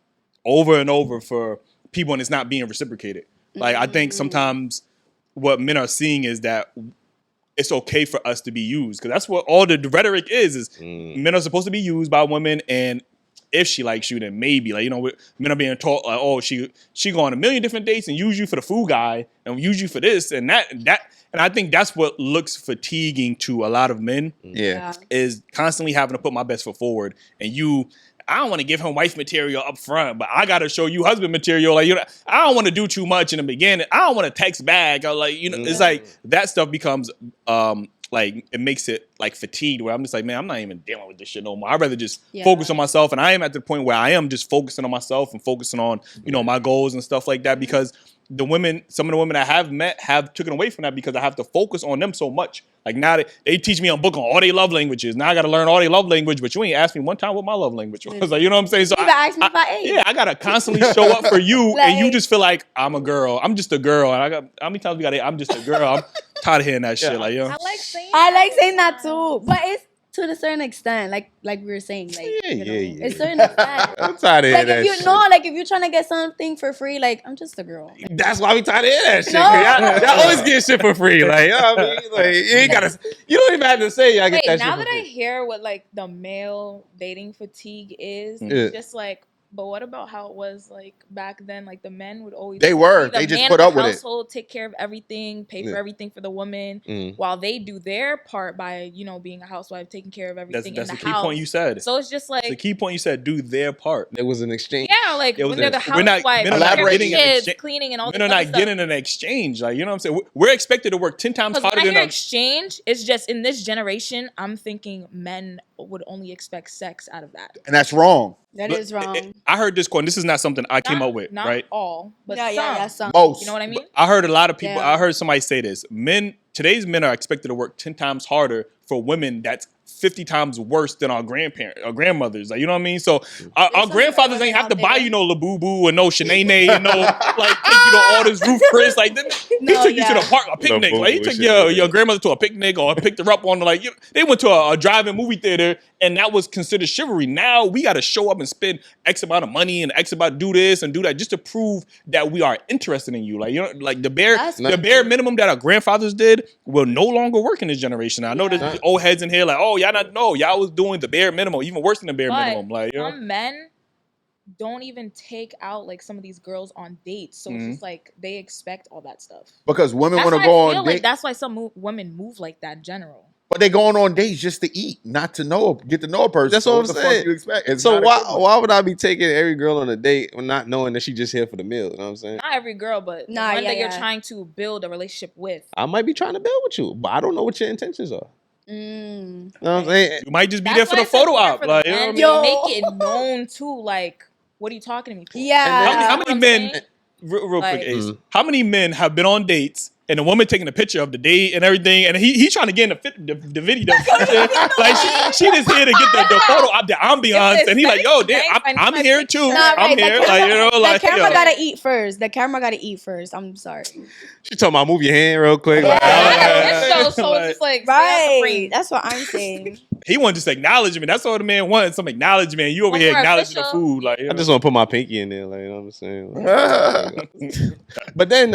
over and over for people and it's not being reciprocated. Like, I think sometimes what men are seeing is that it's okay for us to be used because that's what all the rhetoric is men are supposed to be used by women, and if she likes you, then maybe, like, you know, men are being taught like, oh, she go on a million different dates and use you for the food guy and use you for this and that, and I think that's what looks fatiguing to a lot of men. Yeah. Is constantly having to put my best foot forward, and I don't want to give him wife material up front, but I got to show you husband material. Like, you know, I don't want to do too much in the beginning. I don't want to text back. Or like, you know, it's like that stuff becomes like it makes it like fatigued where I'm just like, man, I'm not even dealing with this shit no more. I'd rather just focus on myself. And I am at the point where I am just focusing on myself and focusing on, you know, my goals and stuff like that, because some of the women I have met have taken away from that because I have to focus on them so much. Like now they teach me on book on all their love languages. Now I got to learn all their love language, but you ain't asked me one time what my love language was. Like, you know what I'm saying? So You asked me if I ate. yeah, I got to constantly show up for you, Like, and you just feel like I'm a girl. I'm just a girl. And how many times we got to I'm just a girl. I'm tired of hearing that shit. Like, yo. I like saying that too, but it's to a certain extent, like we were saying, like it's certain extent. I'm tired of hearing Like that if you shit. know, like if you're trying to get something for free, like I'm just a girl. Like, That's why we tired of hearing that shit. No. 'Cause y'all always get shit for free. Like, you know what I mean? Like, you don't even have to say y'all get Wait, that now shit that for I free. hear what like the male dating fatigue is, Yeah. it's just like, but what about how it was like back then? Like the men would always They were. be the They just man put of up the with it. household, take care of everything, pay for Yeah. everything for the woman, Mm. while they do their part by, you know, being a housewife, taking care of everything That's in the the key house. point you said. So it's just like, The key point you said, do their part. There was an exchange. yeah, like It was when they're the we're not- housewife, men are not taking care of getting the an kids, exchange- cleaning and all Men this are other not stuff. getting an exchange. Like, you know what I'm saying? We're expected to work 10 times Because harder when I than hear a exchange, it's just in this generation, I'm thinking men would only expect sex out of that. And that's wrong. that Look, is wrong. I heard this quote. And this is not something I came Not- up with, not right? all, but yeah, some. Most. You know what I mean? I heard a lot of people. Yeah. I heard somebody say this. Today's men are expected to work 10 times harder for women. That's 50 times worse than our grandparents or grandmothers. Like, you know what I mean? So our some grandfathers women ain't have out to buy there. you no Labubu and no Shanae and no like take you to all this Ruth Chris. Like he No, took you to yeah. the park, a picnic. Like he Labubu took shit, your grandmother to a picnic or picked her up on like they went to a drive-in movie theater and that was considered chivalry. Now we got to show up and spend X amount of money and X amount do this and do that just to prove that we are interested in you. Like, you know, like the bare minimum that our grandfathers did will no longer work in this generation. I know there's old heads in here like, oh, y'all was doing the bare minimum, even worse than the bare But minimum. Like, you know? some men don't even take out like some of these girls on dates, so it's just like they expect all that stuff. Because women That's want why to go I on feel like dates. that's why some women move like that in general. they going on dates just to eat, not to get to know a person. That's what I'm the saying. Fuck you expect? It's So not a good one. why would I be taking every girl on a date not knowing that she just here for the meal? You know what I'm saying? Not every girl, but the one that you're trying to build a relationship with. I might be trying to build with you, but I don't know what your intentions are. You know what I'm saying? You might just be there for the photo op. Like, you know what I mean? Yo, make it known too. Like, what are you talking to me for? Yeah. How many men? Real quick, Ace. How many men have been on dates and a woman taking a picture of the date and everything, and he's trying to get in the video, like she just here to get the photo op, the ambiance, and he like, yo, damn, I'm here too. I'm here, like, you know, like the camera gotta eat first. The camera gotta eat first. I'm sorry. She talking about move your hand real quick. Yeah. So it's just like right. That's what I'm saying. He wants just acknowledgement. That's all the man wants. Some acknowledgement. You over here acknowledging the food. Like, I just want to put my pinky in there. Like, you know what I'm saying? Like, but then,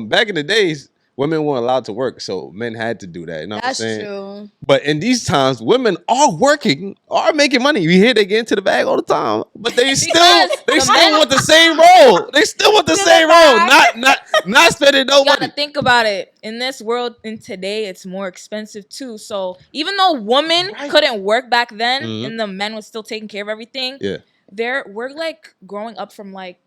back in the days, women weren't allowed to work, so men had to do that. You know what I'm saying? That's true. But in these times, women are working, are making money. You hear they get into the bag all the time, but they still want the same role. They still want the same role. Not spending no money. You gotta think about it. In this world, in today, it's more expensive too. So even though women couldn't work back then, and the men was still taking care of everything, we're like growing up from like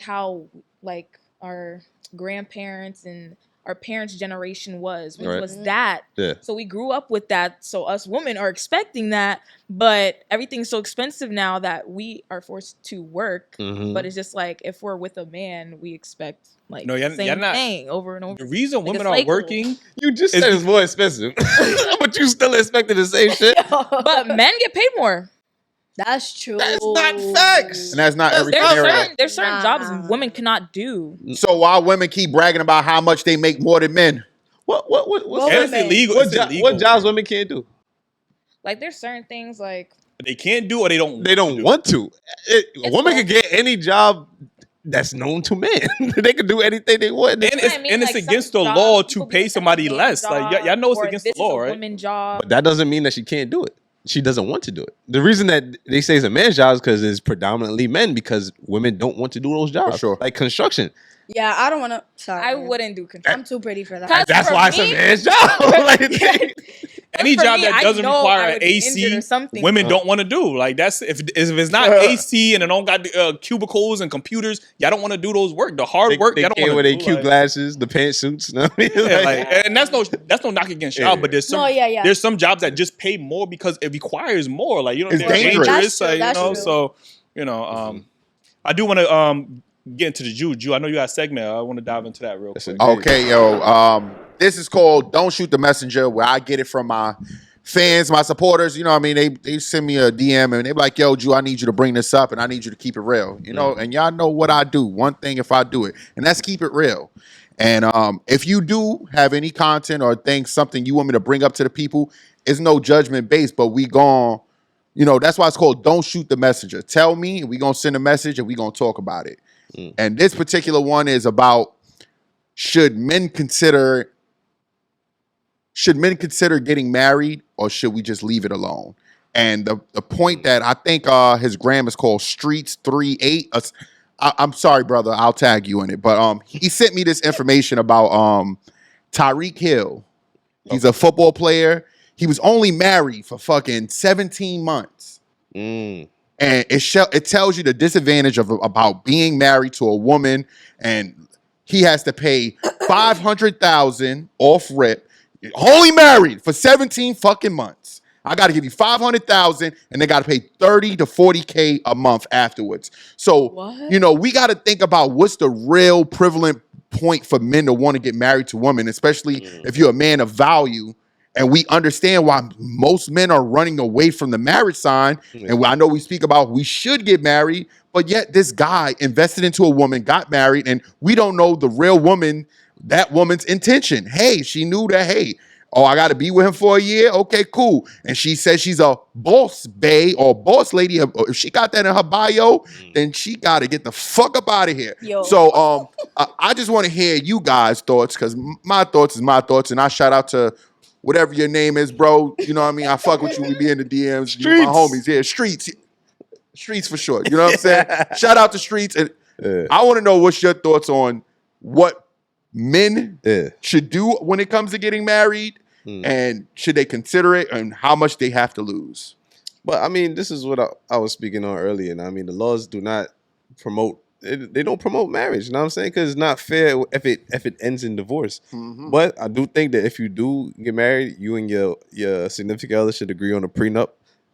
how like our grandparents and our parents' generation was, which was that. Yeah. So we grew up with that. So us women are expecting that, but everything's so expensive now that we are forced to work. But it's just like if we're with a man, we expect like the same thing over and over. The reason women are working, you just said it's more expensive, but you still expected the same shit. But men get paid more. That's true. That's not facts. And that's not every scenario. There's certain jobs women cannot do. So why women keep bragging about how much they make more than men? What's illegal? What jobs women can't do? Like there's certain things like they can't do or they don't want to. A woman can get any job that's known to men. They can do anything they want. And it's against the law to pay somebody less. Like y'all know it's against the law, right? But that doesn't mean that she can't do it. She doesn't want to do it. The reason that they say it's a man's job is because it's predominantly men, because women don't want to do those jobs. For sure. Like construction. Yeah, I don't want to. Sorry. I wouldn't do construction. I'm too pretty for that. That's why it's a man's job. Any job that doesn't require an AC, women don't want to do. Like that's if it's not AC and it don't got cubicles and computers, y'all don't want to do those work. The hard work, y'all don't want to do. They cute glasses, the pantsuits. And that's no knock against y'all, but there's some jobs that just pay more because it requires more. Like, you know, it's dangerous. Like, you know, so you know, I do want to get into the Jew. I know you got a segment. I want to dive into that real quick. Okay, yo. This is called Don't Shoot the Messenger, where I get it from my fans, my supporters. You know what I mean? They send me a DM and they're like, yo, Jew, I need you to bring this up and I need you to keep it real. You know, and y'all know what I do. One thing if I do it, and that's keep it real. And if you do have any content or something you want me to bring up to the people, it's no judgment based, but we gon', you know, that's why it's called Don't Shoot the Messenger. Tell me, and we gonna send a message and we gonna talk about it. And this particular one is about should men consider getting married or should we just leave it alone? And the point that I think his gram is called Streets38. I'm sorry, brother. I'll tag you in it. But he sent me this information about Tyreek Hill. He's a football player. He was only married for fucking 17 months. And it tells you the disadvantage about being married to a woman, and he has to pay $500,000 off rip. Only married for 17 fucking months. I got to give you $500,000, and they got to pay $30 to $40K a month afterwards. So you know we got to think about what's the real prevalent point for men to want to get married to women, especially if you're a man of value. And we understand why most men are running away from the marriage sign. And I know we speak about we should get married, but yet this guy invested into a woman, got married, and we don't know the real woman, that woman's intention. Hey, she knew that, hey, I got to be with him for a year? Okay, cool. And she says she's a boss bae or boss lady. If she got that in her bio, then she got to get the fuck up out of here. Yo. So I just want to hear you guys' thoughts, because my thoughts is my thoughts, and I shout out to whatever your name is, bro. You know what I mean? I fuck with you. We be in the DMs. Streets. You my homies. Yeah, Streets. Streets for sure. You know what I'm saying? Shout out to Streets. And I want to know what's your thoughts on what men should do when it comes to getting married. and should they consider it, and how much they have to lose? But I mean, this is what I was speaking on earlier. And I mean, the laws do not promote. They don't promote marriage. You know what I'm saying? Because it's not fair if it ends in divorce. But I do think that if you do get married, you and your significant other should agree on a prenup.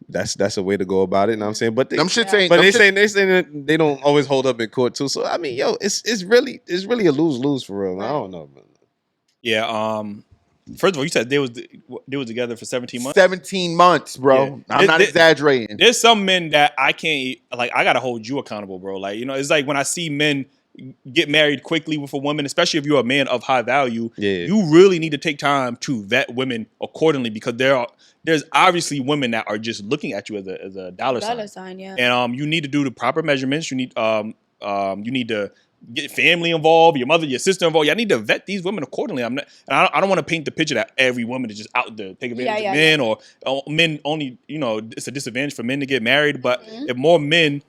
That's a way to go about it. You know what I'm saying? But they saying that they don't always hold up in court too. So I mean, it's really a lose for real. Right. I don't know, man. Yeah. First of all, you said they was together for 17 months. 17 months, bro. Yeah. I'm not exaggerating. There's some men that I can't I gotta hold you accountable, bro. Like, it's like when I see men get married quickly with a woman, especially if you're a man of high value, you really need to take time to vet women accordingly, because there's obviously women that are just looking at you as a dollar sign. Yeah. And you need to do the proper measurements. You need to get family involved, your mother, your sister involved. I need to vet these women accordingly. I don't want to paint the picture that every woman is just out there taking advantage of men, or men only, it's a disadvantage for men to get married. But if more men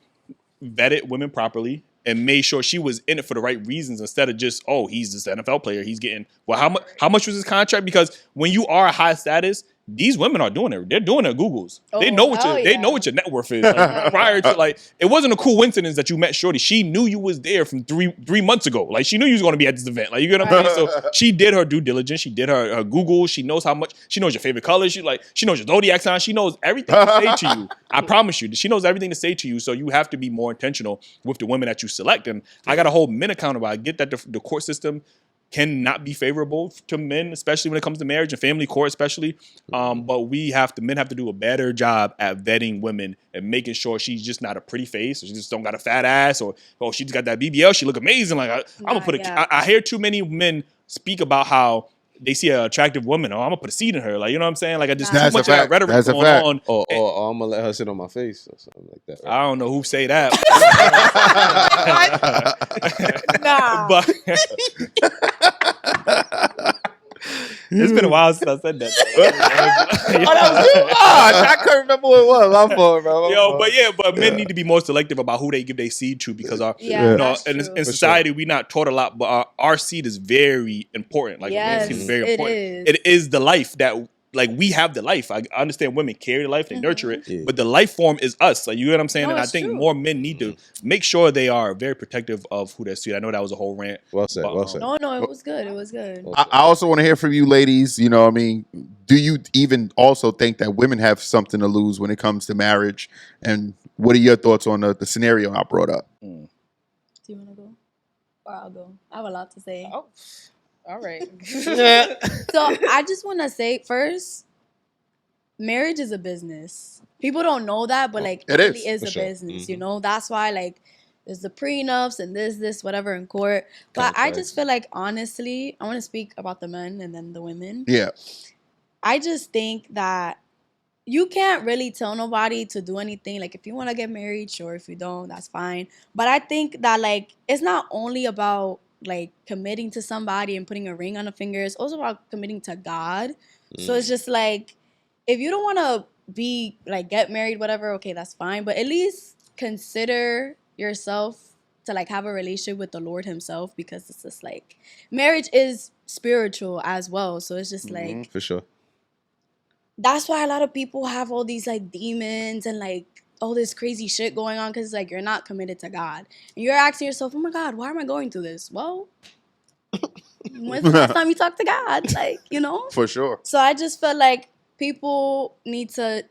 vetted women properly and made sure she was in it for the right reasons, instead of just, he's this NFL player, he's getting, how much was his contract? Because when you are a high status, these women are doing it. They're doing their Googles. They know what your net worth is. Like, prior to, it wasn't a coincidence that you met Shorty. She knew you was there from three months ago. Like, she knew you was going to be at this event. Like, you get what I'm saying? So she did her due diligence. She did her Google. She knows how much. She knows your favorite colors. She knows your zodiac sign. She knows everything to say to you. I promise you. She knows everything to say to you. So you have to be more intentional with the women that you select. And I got to hold men accountable. I get that the court system cannot be favorable to men, especially when it comes to marriage and family court, especially. But men have to do a better job at vetting women and making sure she's just not a pretty face, or she just don't got a fat ass, or she's got that BBL, she look amazing. Like I'm gonna put I hear too many men speak about how they see an attractive woman, I'm gonna put a seed in her. Like, you know what I'm saying? Like, I just too much of that rhetoric going on. Or I'm gonna let her sit on my face or something like that. Right? I don't know who say that. Nah. But it's been a while since I said that. That was you? I couldn't remember what it was. My fault, bro. But men need to be more selective about who they give their seed to, because in society we not taught a lot, but our seed is very important. Like, yes, seed is very important. It is the life that. Like, we have the life. I understand women carry the life, they nurture it, but the life form is us. Like, you know what I'm saying? And I think more men need to make sure they are very protective of who they're seed. I know that was a whole rant. Well said. No, it was good. It was good. I also want to hear from you ladies. You know what I mean? Do you even also think that women have something to lose when it comes to marriage? And what are your thoughts on the scenario I brought up? Do you want to go? Or I'll go. I have a lot to say. Oh. All right. So I just want to say first, marriage is a business. People don't know that, but it really is a business. That's why there's the prenups and this whatever in court. But I just feel like, honestly, I want to speak about the men and then the women. Yeah. I just think that you can't really tell nobody to do anything. Like, if you want to get married, sure. If you don't, that's fine. But I think that it's not only about committing to somebody and putting a ring on a finger. It's also about committing to God. So it's just if you don't want to be get married, whatever, okay, that's fine. But at least consider yourself to have a relationship with the Lord himself, because it's just marriage is spiritual as well. So it's just for sure. That's why a lot of people have all these demons and all this crazy shit going on, because you're not committed to God. And you're asking yourself, oh my God, why am I going through this? Well, when's the last time you talked to God? For sure. So I just feel people need to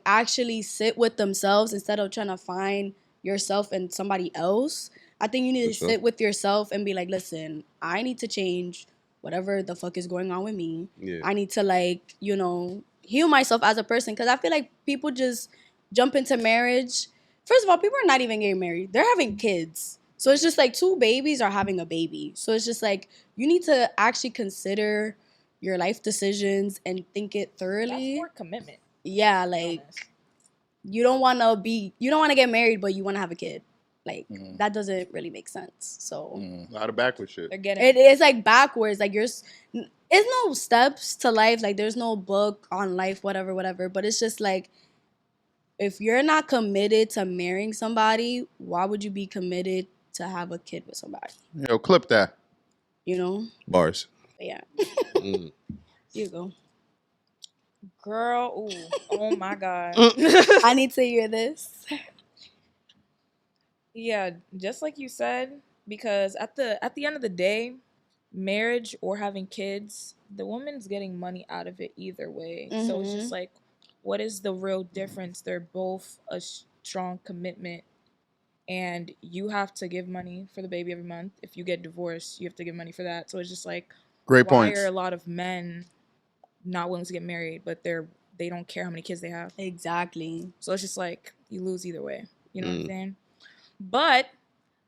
actually sit with themselves instead of trying to find yourself in somebody else. I think you need to sit with yourself and be listen, I need to change whatever the fuck is going on with me. Yeah. I need to heal myself as a person, because I feel people just jump into marriage. First of all, people are not even getting married. They're having kids. So it's just two babies are having a baby. So it's just you need to actually consider your life decisions and think it thoroughly. That's more commitment. Yeah, you don't want to get married, but you want to have a kid. That doesn't really make sense. So a lot of backwards shit. It is backwards. There's no steps to life. There's no book on life, whatever. But it's just if you're not committed to marrying somebody, why would you be committed to have a kid with somebody? Yo, clip that. You know? Bars. But yeah. You go. Girl, ooh, oh my God. I need to hear this. Yeah, just like you said, because at the end of the day, marriage or having kids, the woman's getting money out of it either way. So it's just like, what is the real difference? They're both a strong commitment, and you have to give money for the baby every month. If you get divorced, you have to give money for that. So it's just like, Great why points. are a lot of men not willing to get married, but they don't care how many kids they have? Exactly. So it's just like, you lose either way. You know what I'm saying? But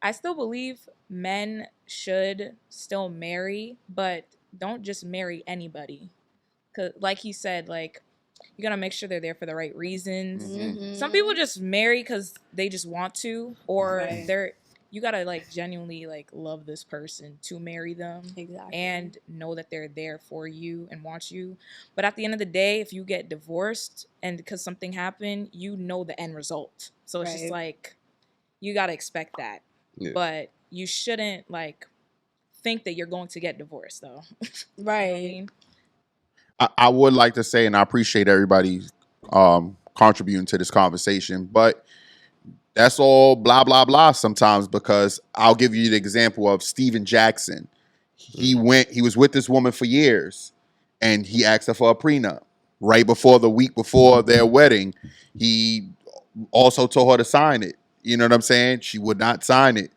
I still believe men should still marry, but don't just marry anybody. Cause like he said, like, you gotta make sure they're there for the right reasons. Some people just marry because they just want to, or you gotta like genuinely like love this person to marry them. Exactly. And know that they're there for you and want you. But at the end of the day, if you get divorced and because something happened, you know the end result. So it's just like, you gotta expect that. Yeah. But you shouldn't like think that you're going to get divorced though. Right. You know what I mean? I would like to say, and I appreciate everybody contributing to this conversation, but that's all blah, blah, blah sometimes, because I'll give you the example of Steven Jackson. He was with this woman for years, and he asked her for a prenup. Right before the week before their wedding, he also told her to sign it. You know what I'm saying? She would not sign it.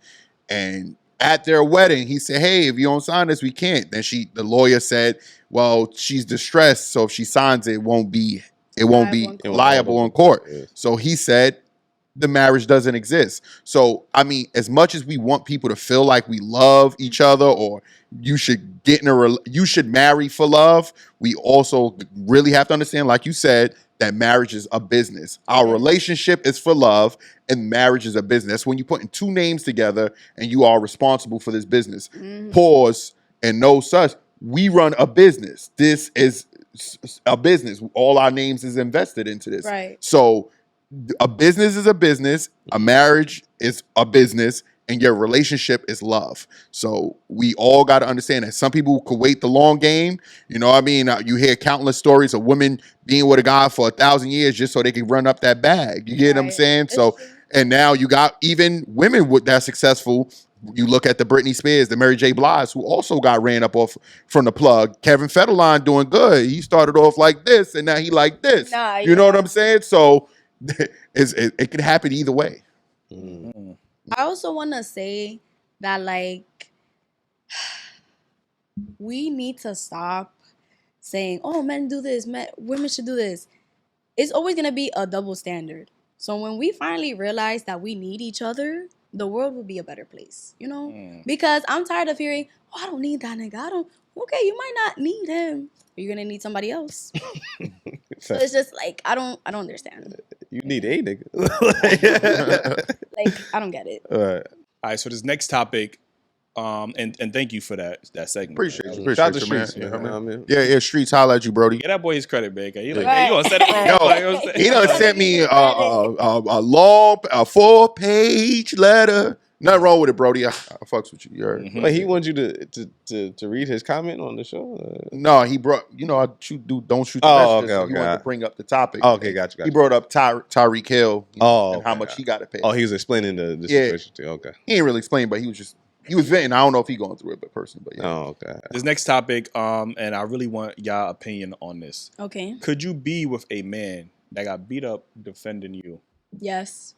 And at their wedding, he said, hey, if you don't sign this, we can't. Then the lawyer said, well, she's distressed, so if she signs it, it won't be liable in court. Yes. So he said, the marriage doesn't exist. So, I mean, as much as we want people to feel like we love each other, or you should you should marry for love, we also really have to understand, like you said, that marriage is a business. Our relationship is for love, and marriage is a business. That's when you're putting two names together and you are responsible for this business. Pause and no such. We run a business. This is a business. All our names is invested into this. Right. So a business is a business, a marriage is a business, and your relationship is love. So we all got to understand that some people could wait the long game. You know what I mean? You hear countless stories of women being with a guy for 1,000 years just so they can run up that bag. You get what I'm saying? So, and now you got even women that successful. You look at the Britney Spears, the Mary J. Blige, who also got ran up off from the plug. Kevin Federline doing good. He started off like this, and now he like this. You know what I'm saying? So it could happen either way. I also want to say that, like, we need to stop saying, oh, men do this, women should do this. It's always going to be a double standard. So when we finally realize that we need each other, the world will be a better place, you know? Because I'm tired of hearing, oh, I don't need that nigga. Okay, you might not need him, but you're going to need somebody else. So it's just like, I don't understand. You need a nigga. Like, I don't get it. All right, so this next topic, and thank you for that segment. Appreciate you, man. Yeah, Streets, holla at you, Brody. Get that boy his credit, man. You gonna set it wrong. He done sent me a long 4-page letter. Nothing wrong with it, Brody. I fucks with you. But he wants you to read his comment on the show. No, he brought. You know, don't shoot the messages. Okay. He wanted to bring up the topic. Okay, gotcha. He brought up Tyreek Hill. And how much he got to pay. Oh, he was explaining the situation too. Okay. He didn't really explain, but he was venting. I don't know if he going through it, but personally, but yeah. Oh, okay. This next topic, and I really want y'all opinion on this. Okay. Could you be with a man that got beat up defending you? Yes.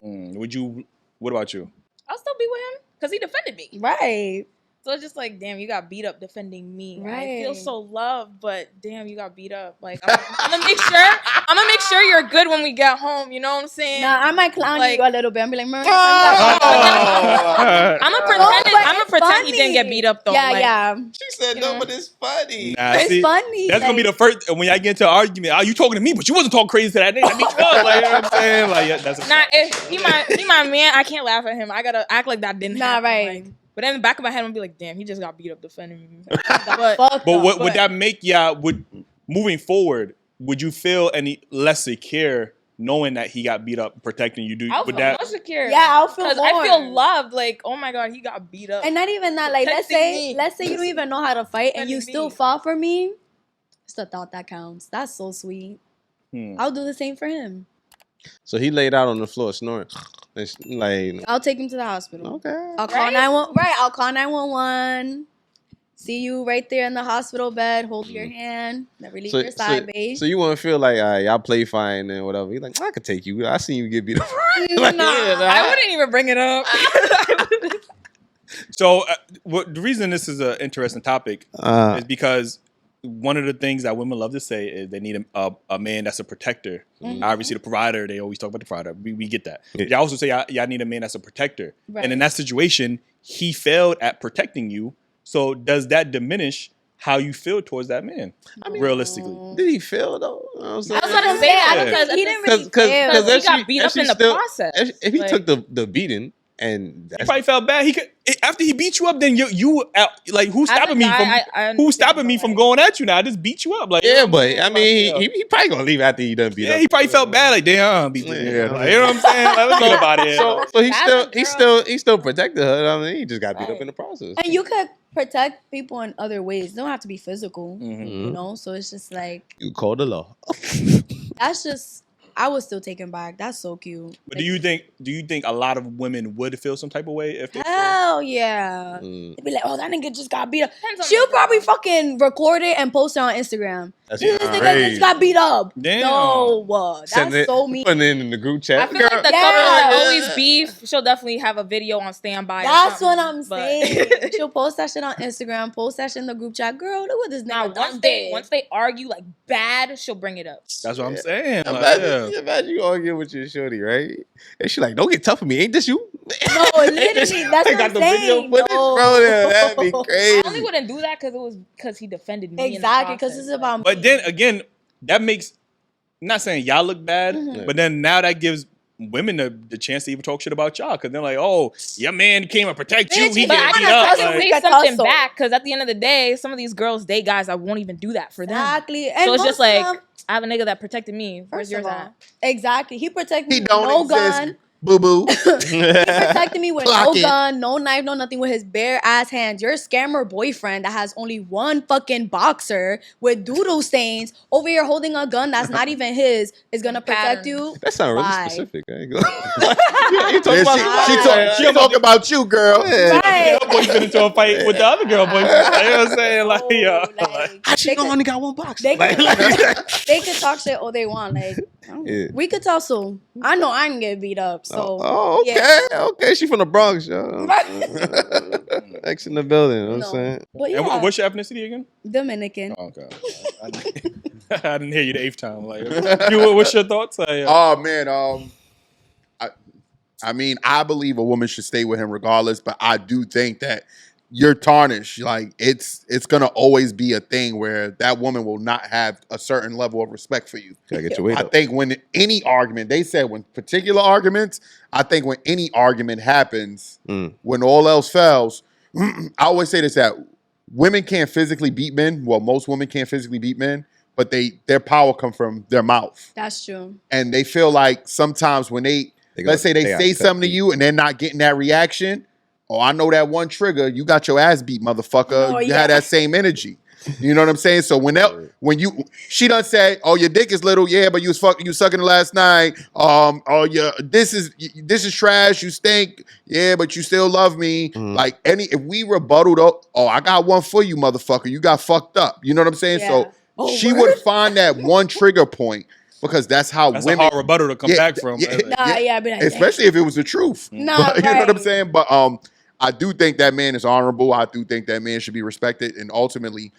Would you? What about you? I'll still be with him because he defended me. Right. So it's just like, damn, you got beat up defending me. Right. I feel so loved, but damn, you got beat up. Like, I'm gonna make sure you're good when we get home. You know what I'm saying? Nah, I might clown you a little bit. I'm be like, I'm gonna pretend he didn't get beat up though. Yeah. She said, no, but it's funny. Nah, it's funny. That's gonna be the first when y'all get into an argument. Oh, you talking to me, but you wasn't talking crazy to that nigga. I mean, you was, like, you know what I'm saying? Like, yeah, that's if he my man, I can't laugh at him. I gotta act like that didn't happen. Right. Like, but in the back of my head, I'm gonna be like, damn, he just got beat up defending me. But would that make y'all, moving forward, would you feel any less secure knowing that he got beat up protecting you? I'll feel more secure. Yeah, I'll feel more. I feel loved. Like, oh my God, he got beat up. And not even that. Like, let's say you don't even know how to fight and you still fall for me. It's the thought that counts. That's so sweet. Hmm. I'll do the same for him. So he laid out on the floor snoring. It's like, I'll take him to the hospital. okay. I'll call 911. Right, I'll call 911. See you right there in the hospital bed. Hold your hand. Never leave your side, babe. So you want to feel like, all right, y'all play fine and whatever. He's like, I could take you. I seen you get beat up. Nah, I wouldn't even bring it up. So the reason this is an interesting topic is because one of the things that women love to say is they need a man that's a protector. Mm-hmm. Obviously, the provider, they always talk about the provider. We get that. Yeah. They also say y'all need a man that's a protector. Right. And in that situation, he failed at protecting you. So does that diminish how you feel towards that man? I mean, realistically, did he fail though? I was about to say that because he didn't really fail. Because he got beat up in the process. If he took the beating, and he probably felt bad. He could after he beat you up. Then you like who's stopping me from who's stopping me from going at you now? I just beat you up. Like yeah, but I mean he probably gonna leave after he done beat up. Yeah, he probably felt bad. Like damn, beat you. Yeah, like, you know what I'm saying? Like, let's think about it. So he still protected her. I mean he just got beat up in the process. And you could protect people in other ways. It don't have to be physical. Mm-hmm. You know, so it's just like you call the law. That's just. I was still taken back. That's so cute. But do you think a lot of women would feel some type of way if they Hell yeah. They'd be like, oh, that nigga just got beat up. She'll probably fucking record it and post it on Instagram. This nigga just got beat up. Damn. No, that's so mean. Putting it in the group chat. I feel like the couple always beef. She'll definitely have a video on standby. That's what I'm saying. She'll post that shit on Instagram, post that shit in the group chat. Girl, look what this nigga once they argue like bad, she'll bring it up. That's what I'm saying. Imagine you arguing with your shorty, right? And she like, don't get tough with me. Ain't this you? No, literally, that's what I'm saying. Footage, bro, that'd be crazy. I only wouldn't do that because he defended me. Exactly, because it's about me. But then again, that makes, I'm not saying y'all look bad, but then now that gives women the chance to even talk shit about y'all because they're like, oh, your man came to protect you. He but beat up. Say something back because at the end of the day, some of these girls date guys that won't even do that for them. Exactly. So it's just like, I have a nigga that protected me. Where's yours at? Exactly. He protected me with no gun. Boo-boo. He protected me with no gun, no knife, no nothing, with his bare ass hands. Your scammer boyfriend that has only one fucking boxer with doodle stains over here holding a gun that's not even his is gonna protect you. That sounds really specific. I ain't she talk about you, girl. Right. Her boyfriend into a fight with the other girl boyfriend. You know what I'm saying? Like, yo. How she only got one box? They could talk shit all they want. Like, we could tussle. I know I can get beat up. So okay. She from the Bronx, yo. X in the building. You know what I'm saying? But and what's your ethnicity again? Dominican. Oh, okay. I didn't hear you the 8th time. Like, what's your thoughts? Oh man, I mean, I believe a woman should stay with him regardless, but I do think that you're tarnished. Like it's gonna always be a thing where that woman will not have a certain level of respect for you. Gotta get your weight up. I think when any argument, they said when particular arguments, I think when any argument happens, when all else fails, I always say this, that women can't physically beat men. Well, most women can't physically beat men, but their power comes from their mouth. That's true. And they feel like sometimes when let's say they say something to you and they're not getting that reaction. Oh, I know that one trigger. You got your ass beat, motherfucker. You had that same energy. You know what I'm saying? So she done said, "Oh, your dick is little, yeah, but you sucking it last night. Oh, this is trash. You stink, yeah, but you still love me." Like if we rebutted up, "Oh, I got one for you, motherfucker. You got fucked up." You know what I'm saying? Yeah. So she would find that one trigger point. Because that's how that's women... a hard rebuttal to come back from. I'd be like, especially if it was the truth. You know what I'm saying? But I do think that man is honorable. I do think that man should be respected. And ultimately,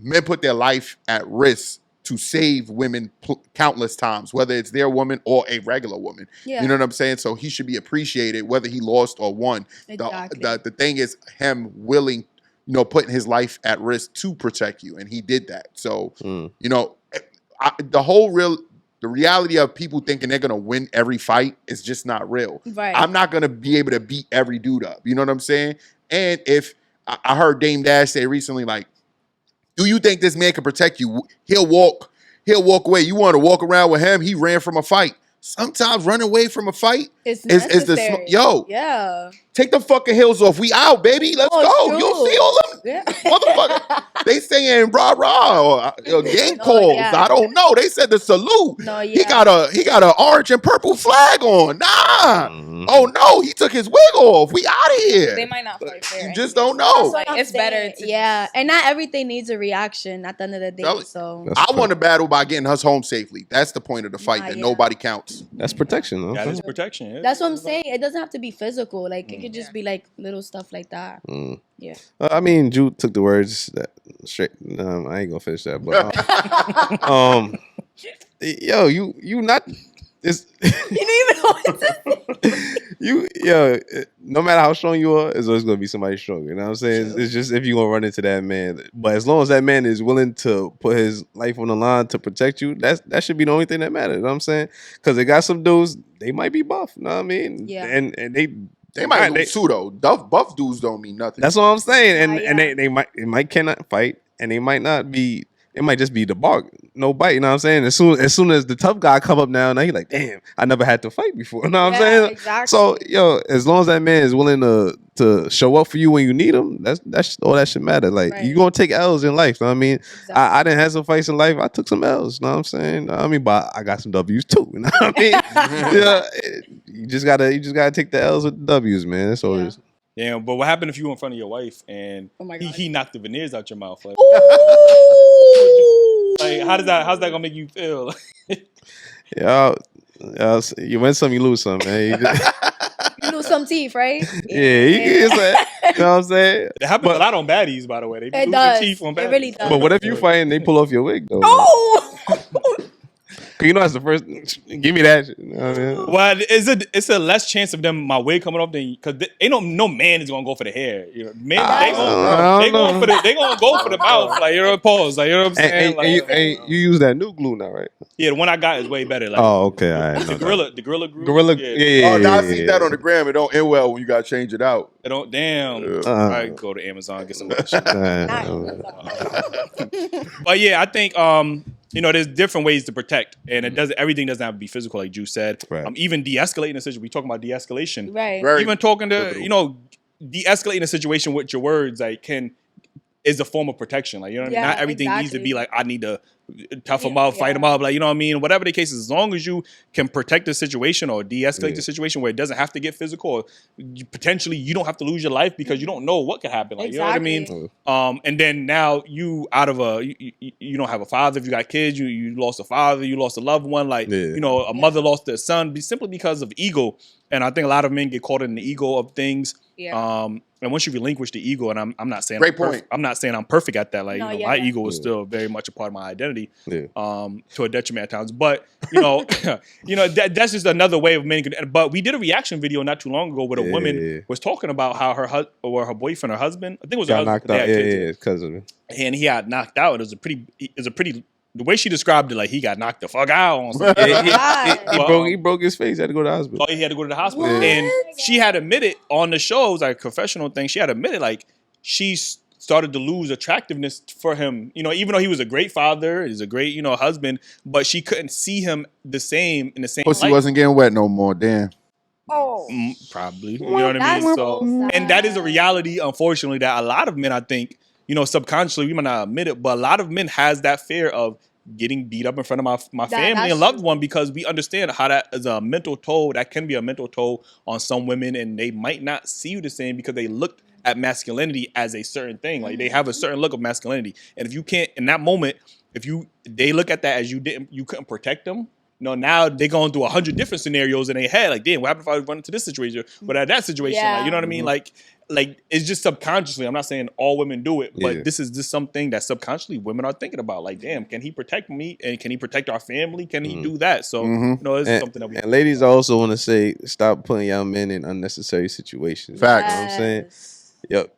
men put their life at risk to save women countless times, whether it's their woman or a regular woman. Yeah. You know what I'm saying? So he should be appreciated, whether he lost or won. Exactly. The thing is him willing, putting his life at risk to protect you. And he did that. So, the reality of people thinking they're going to win every fight is just not real. Right. I'm not going to be able to beat every dude up. You know what I'm saying? And if I heard Dame Dash say recently, like, do you think this man can protect you? He'll walk away. You want to walk around with him? He ran from a fight. Sometimes running away from a fight It's is the necessary. yo. Yeah. Take the fucking heels off. We out, baby. Let's go. You'll see all them motherfuckers. They saying rah rah or gang calls. Yeah. I don't know. They said the salute. No, yeah. He got a orange and purple flag on. Nah. Mhm. Oh no, he took his wig off. We out of here. They might not fight fair. You just don't know. Like, it's better to yeah, and not everything needs a reaction at the end of the day. So I want to battle by getting us home safely. That's the point of the fight. That nobody counts. That's protection, though. That is protection. Yeah. that's what I'm saying. It doesn't have to be physical. Like it could just be like little stuff like that. Yeah. I mean, Drew took the words that straight. I ain't gonna finish that, but yo, you not. It's, You didn't even know what to say. no matter how strong you are, it's always gonna be somebody stronger. You know what I'm saying? True. It's just if you gonna run into that man. But as long as that man is willing to put his life on the line to protect you, that should be the only thing that matters. You know what I'm saying? Because they got some dudes, they might be buff. You know what I mean? Yeah. And They might lose too though. Buff dudes don't mean nothing. That's what I'm saying. And Yeah. they might cannot fight, and they might not be. It might just be the bark, no bite. You know what I'm saying? As soon as the tough guy come up now he like, damn, I never had to fight before. You know what I'm saying? Exactly. So as long as that man is willing to show up for you when you need him, that's all that should matter. Like you gonna take L's in life. You know what I mean? Exactly. I didn't have some fights in life. I took some L's. You know what I'm saying? I mean, but I got some W's too. You know what I mean? You just gotta take the L's with the W's, man. That's all it is. Yeah, but what happened if you were in front of your wife and my God. he knocked the veneers out your mouth? Like, Ooh. like how's that gonna make you feel? You win some, you lose some, man. You lose some teeth, right? You know what I'm saying? It happens a lot on Baddies, by the way. They It lose does. their teeth on It Baddies. really does. But what if you fight and they pull off your wig though? Oh. You know that's the first. Give me that shit. You know what I mean? Well, it's a less chance of them my wig coming off than because ain't no man is gonna go for the hair. You know, men they gonna go for the mouth. Like you know, pause. Like you know what I'm saying. And you use that new glue now, right? Yeah, the one I got is way better. Like, Oh, okay. All right. the gorilla glue. Gorilla. Yeah. Oh, now I see that on the gram. It don't end well when you gotta change it out. It don't. Damn. I go to Amazon and get some. But yeah, I think there's different ways to protect, and everything doesn't have to be physical, like Juice said. Right. Even de-escalating a situation. We talking about de-escalation. Right. Even talking to de-escalating a situation with your words, like is a form of protection. Like, you know what I mean? Not everything needs to be like, I need to tough them up, fight them up. Like, you know what I mean? Whatever the case is, as long as you can protect the situation or de-escalate the situation where it doesn't have to get physical, or potentially you don't have to lose your life because you don't know what could happen. Like, you know what I mean? And then now you you don't have a father. If you got kids, you lost a father, you lost a loved one. Like, a mother lost their son simply because of ego. And I think a lot of men get caught in the ego of things. Yeah. And once you relinquish the ego, and I'm not saying Great point. I'm not saying I'm perfect at that. Like, my ego is Yeah. still very much a part of my identity. Yeah. To a detriment at times. But that's just another way of men. But we did a reaction video not too long ago where a woman was talking about how her boyfriend or husband, I think it was her Got husband, knocked out. Yeah, cousin. and he had knocked out. It was a pretty. The way she described it, like he got knocked the fuck out on something. He broke his face. Had to go to the hospital. Oh, he had to go to the hospital. What? And she had admitted on the show, it was like a confessional thing. She had admitted like she started to lose attractiveness for him. Even though he was a great father, he's a great, husband, but she couldn't see him in the same Pussy light. wasn't getting wet no more. Damn. Oh. Probably. You know what I mean? So, and that is a reality, unfortunately, that a lot of men, I think, subconsciously, we might not admit it, but a lot of men has that fear of getting beat up in front of my family and loved one, because we understand how that is a mental toll. That can be a mental toll on some women, and they might not see you the same because they look at masculinity as a certain thing. Like, they have a certain look of masculinity. And if you can't, in that moment, they look at that as you couldn't protect them. Now they're going through 100 different scenarios in their head. Like, damn, what happened if I run into this situation? But at that situation, like, you know what I mean? Like it's just subconsciously. I'm not saying all women do it, but this is just something that subconsciously women are thinking about. Like, damn, can he protect me? And can he protect our family? Can he do that? So, it's something that we. And ladies, I also want to say, stop putting young men in unnecessary situations. Facts. You know what I'm saying? Yep.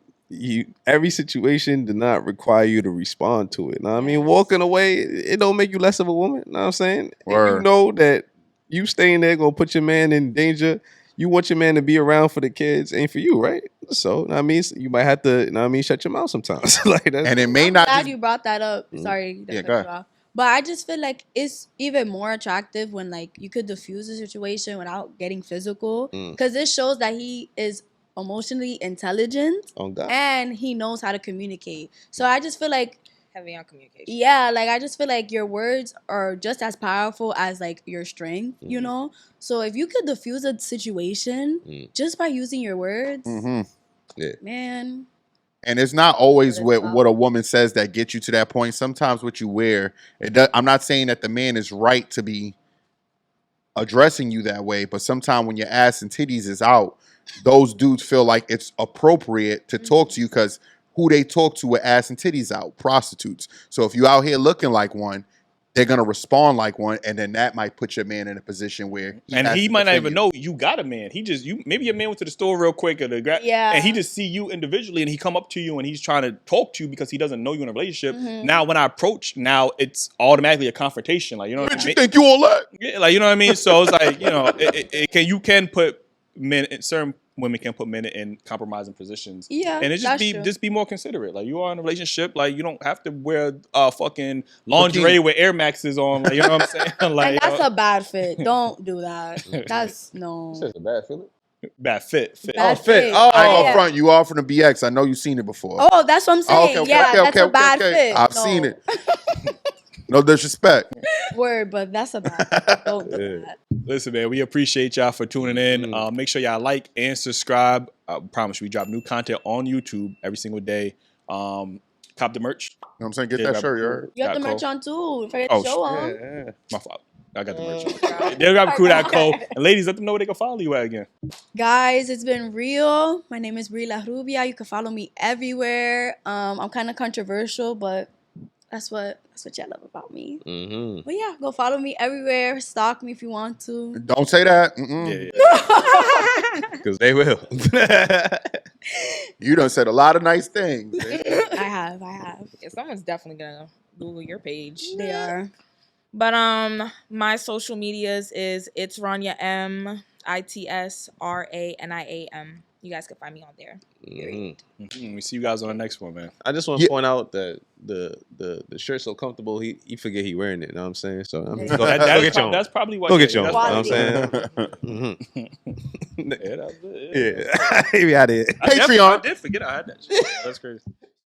Every situation did not require you to respond to it. Now, I mean, walking away, it don't make you less of a woman. You know what I'm saying? If you know that you staying there gonna put your man in danger, you want your man to be around for the kids, ain't for you, right? So, I mean, you might have to, shut your mouth sometimes. Like that. And it may I'm not. glad you brought that up. Sorry. Yeah, go ahead. But I just feel like it's even more attractive when like you could diffuse the situation without getting physical, because it shows that he is emotionally intelligent and he knows how to communicate. So I just feel like heavy on communication. Yeah, like I just feel like your words are just as powerful as like your strength, you know? So if you could diffuse a situation just by using your words, man. And it's not always what a woman says that gets you to that point. Sometimes what you wear, I'm not saying that the man is right to be addressing you that way, but sometimes when your ass and titties is out, those dudes feel like it's appropriate to talk to you because who they talk to with ass and titties out, prostitutes. So if you out here looking like one, they're gonna respond like one, and then that might put your man in a position where he might not even know you got a man. Maybe your man went to the store real quick and he just see you individually, and he come up to you and he's trying to talk to you because he doesn't know you in a relationship. Now when I approach, now it's automatically a confrontation. Like, you know what I mean? You think you all that? Yeah, like, you know what I mean? So it's like, you know, you can put men in certain women can put men in compromising positions. Yeah, and it just be more considerate. Like, you are in a relationship, like you don't have to wear fucking lingerie with Air Maxes on. Like, you know what I'm saying? Like, that's a bad fit. Don't do that. That's no. That's a bad feeling. Bad fit. Bad fit. Oh, I ain't gonna front. You all from the BX. I know you've seen it before. Oh, that's what I'm saying. That's a bad fit. I've seen it. No disrespect. Word, but that's a bad fit. Don't do that. Listen, man, we appreciate y'all for tuning in. Make sure y'all like and subscribe. I promise you, we drop new content on YouTube every single day. Cop the merch. You know what I'm saying? Get that shirt, you heard? You have the merch on too. Forget the show on. Yeah. My fault. I got the merch on. Dailyrapupcrew.co. And ladies, let them know where they can follow you at again. Guys, it's been real. My name is Brie La Rubia. You can follow me everywhere. I'm kind of controversial, but that's what y'all love about me. But yeah, go follow me everywhere. Stalk me if you want to. Don't say that. Because they will. You done said a lot of nice things. I have. Yeah, someone's definitely gonna Google your page. They are. But my social medias is it's Rania M, ITSRANIAM. You guys can find me on there. We see you guys on the next one, man. I just want to point out that the shirt's so comfortable, he forget he wearing it. You know what I'm saying? So I'm go get your own. That's probably why. Go get your own. You know what I'm saying? Yeah, maybe I did. Patreon. I did forget I had that shit. That's crazy.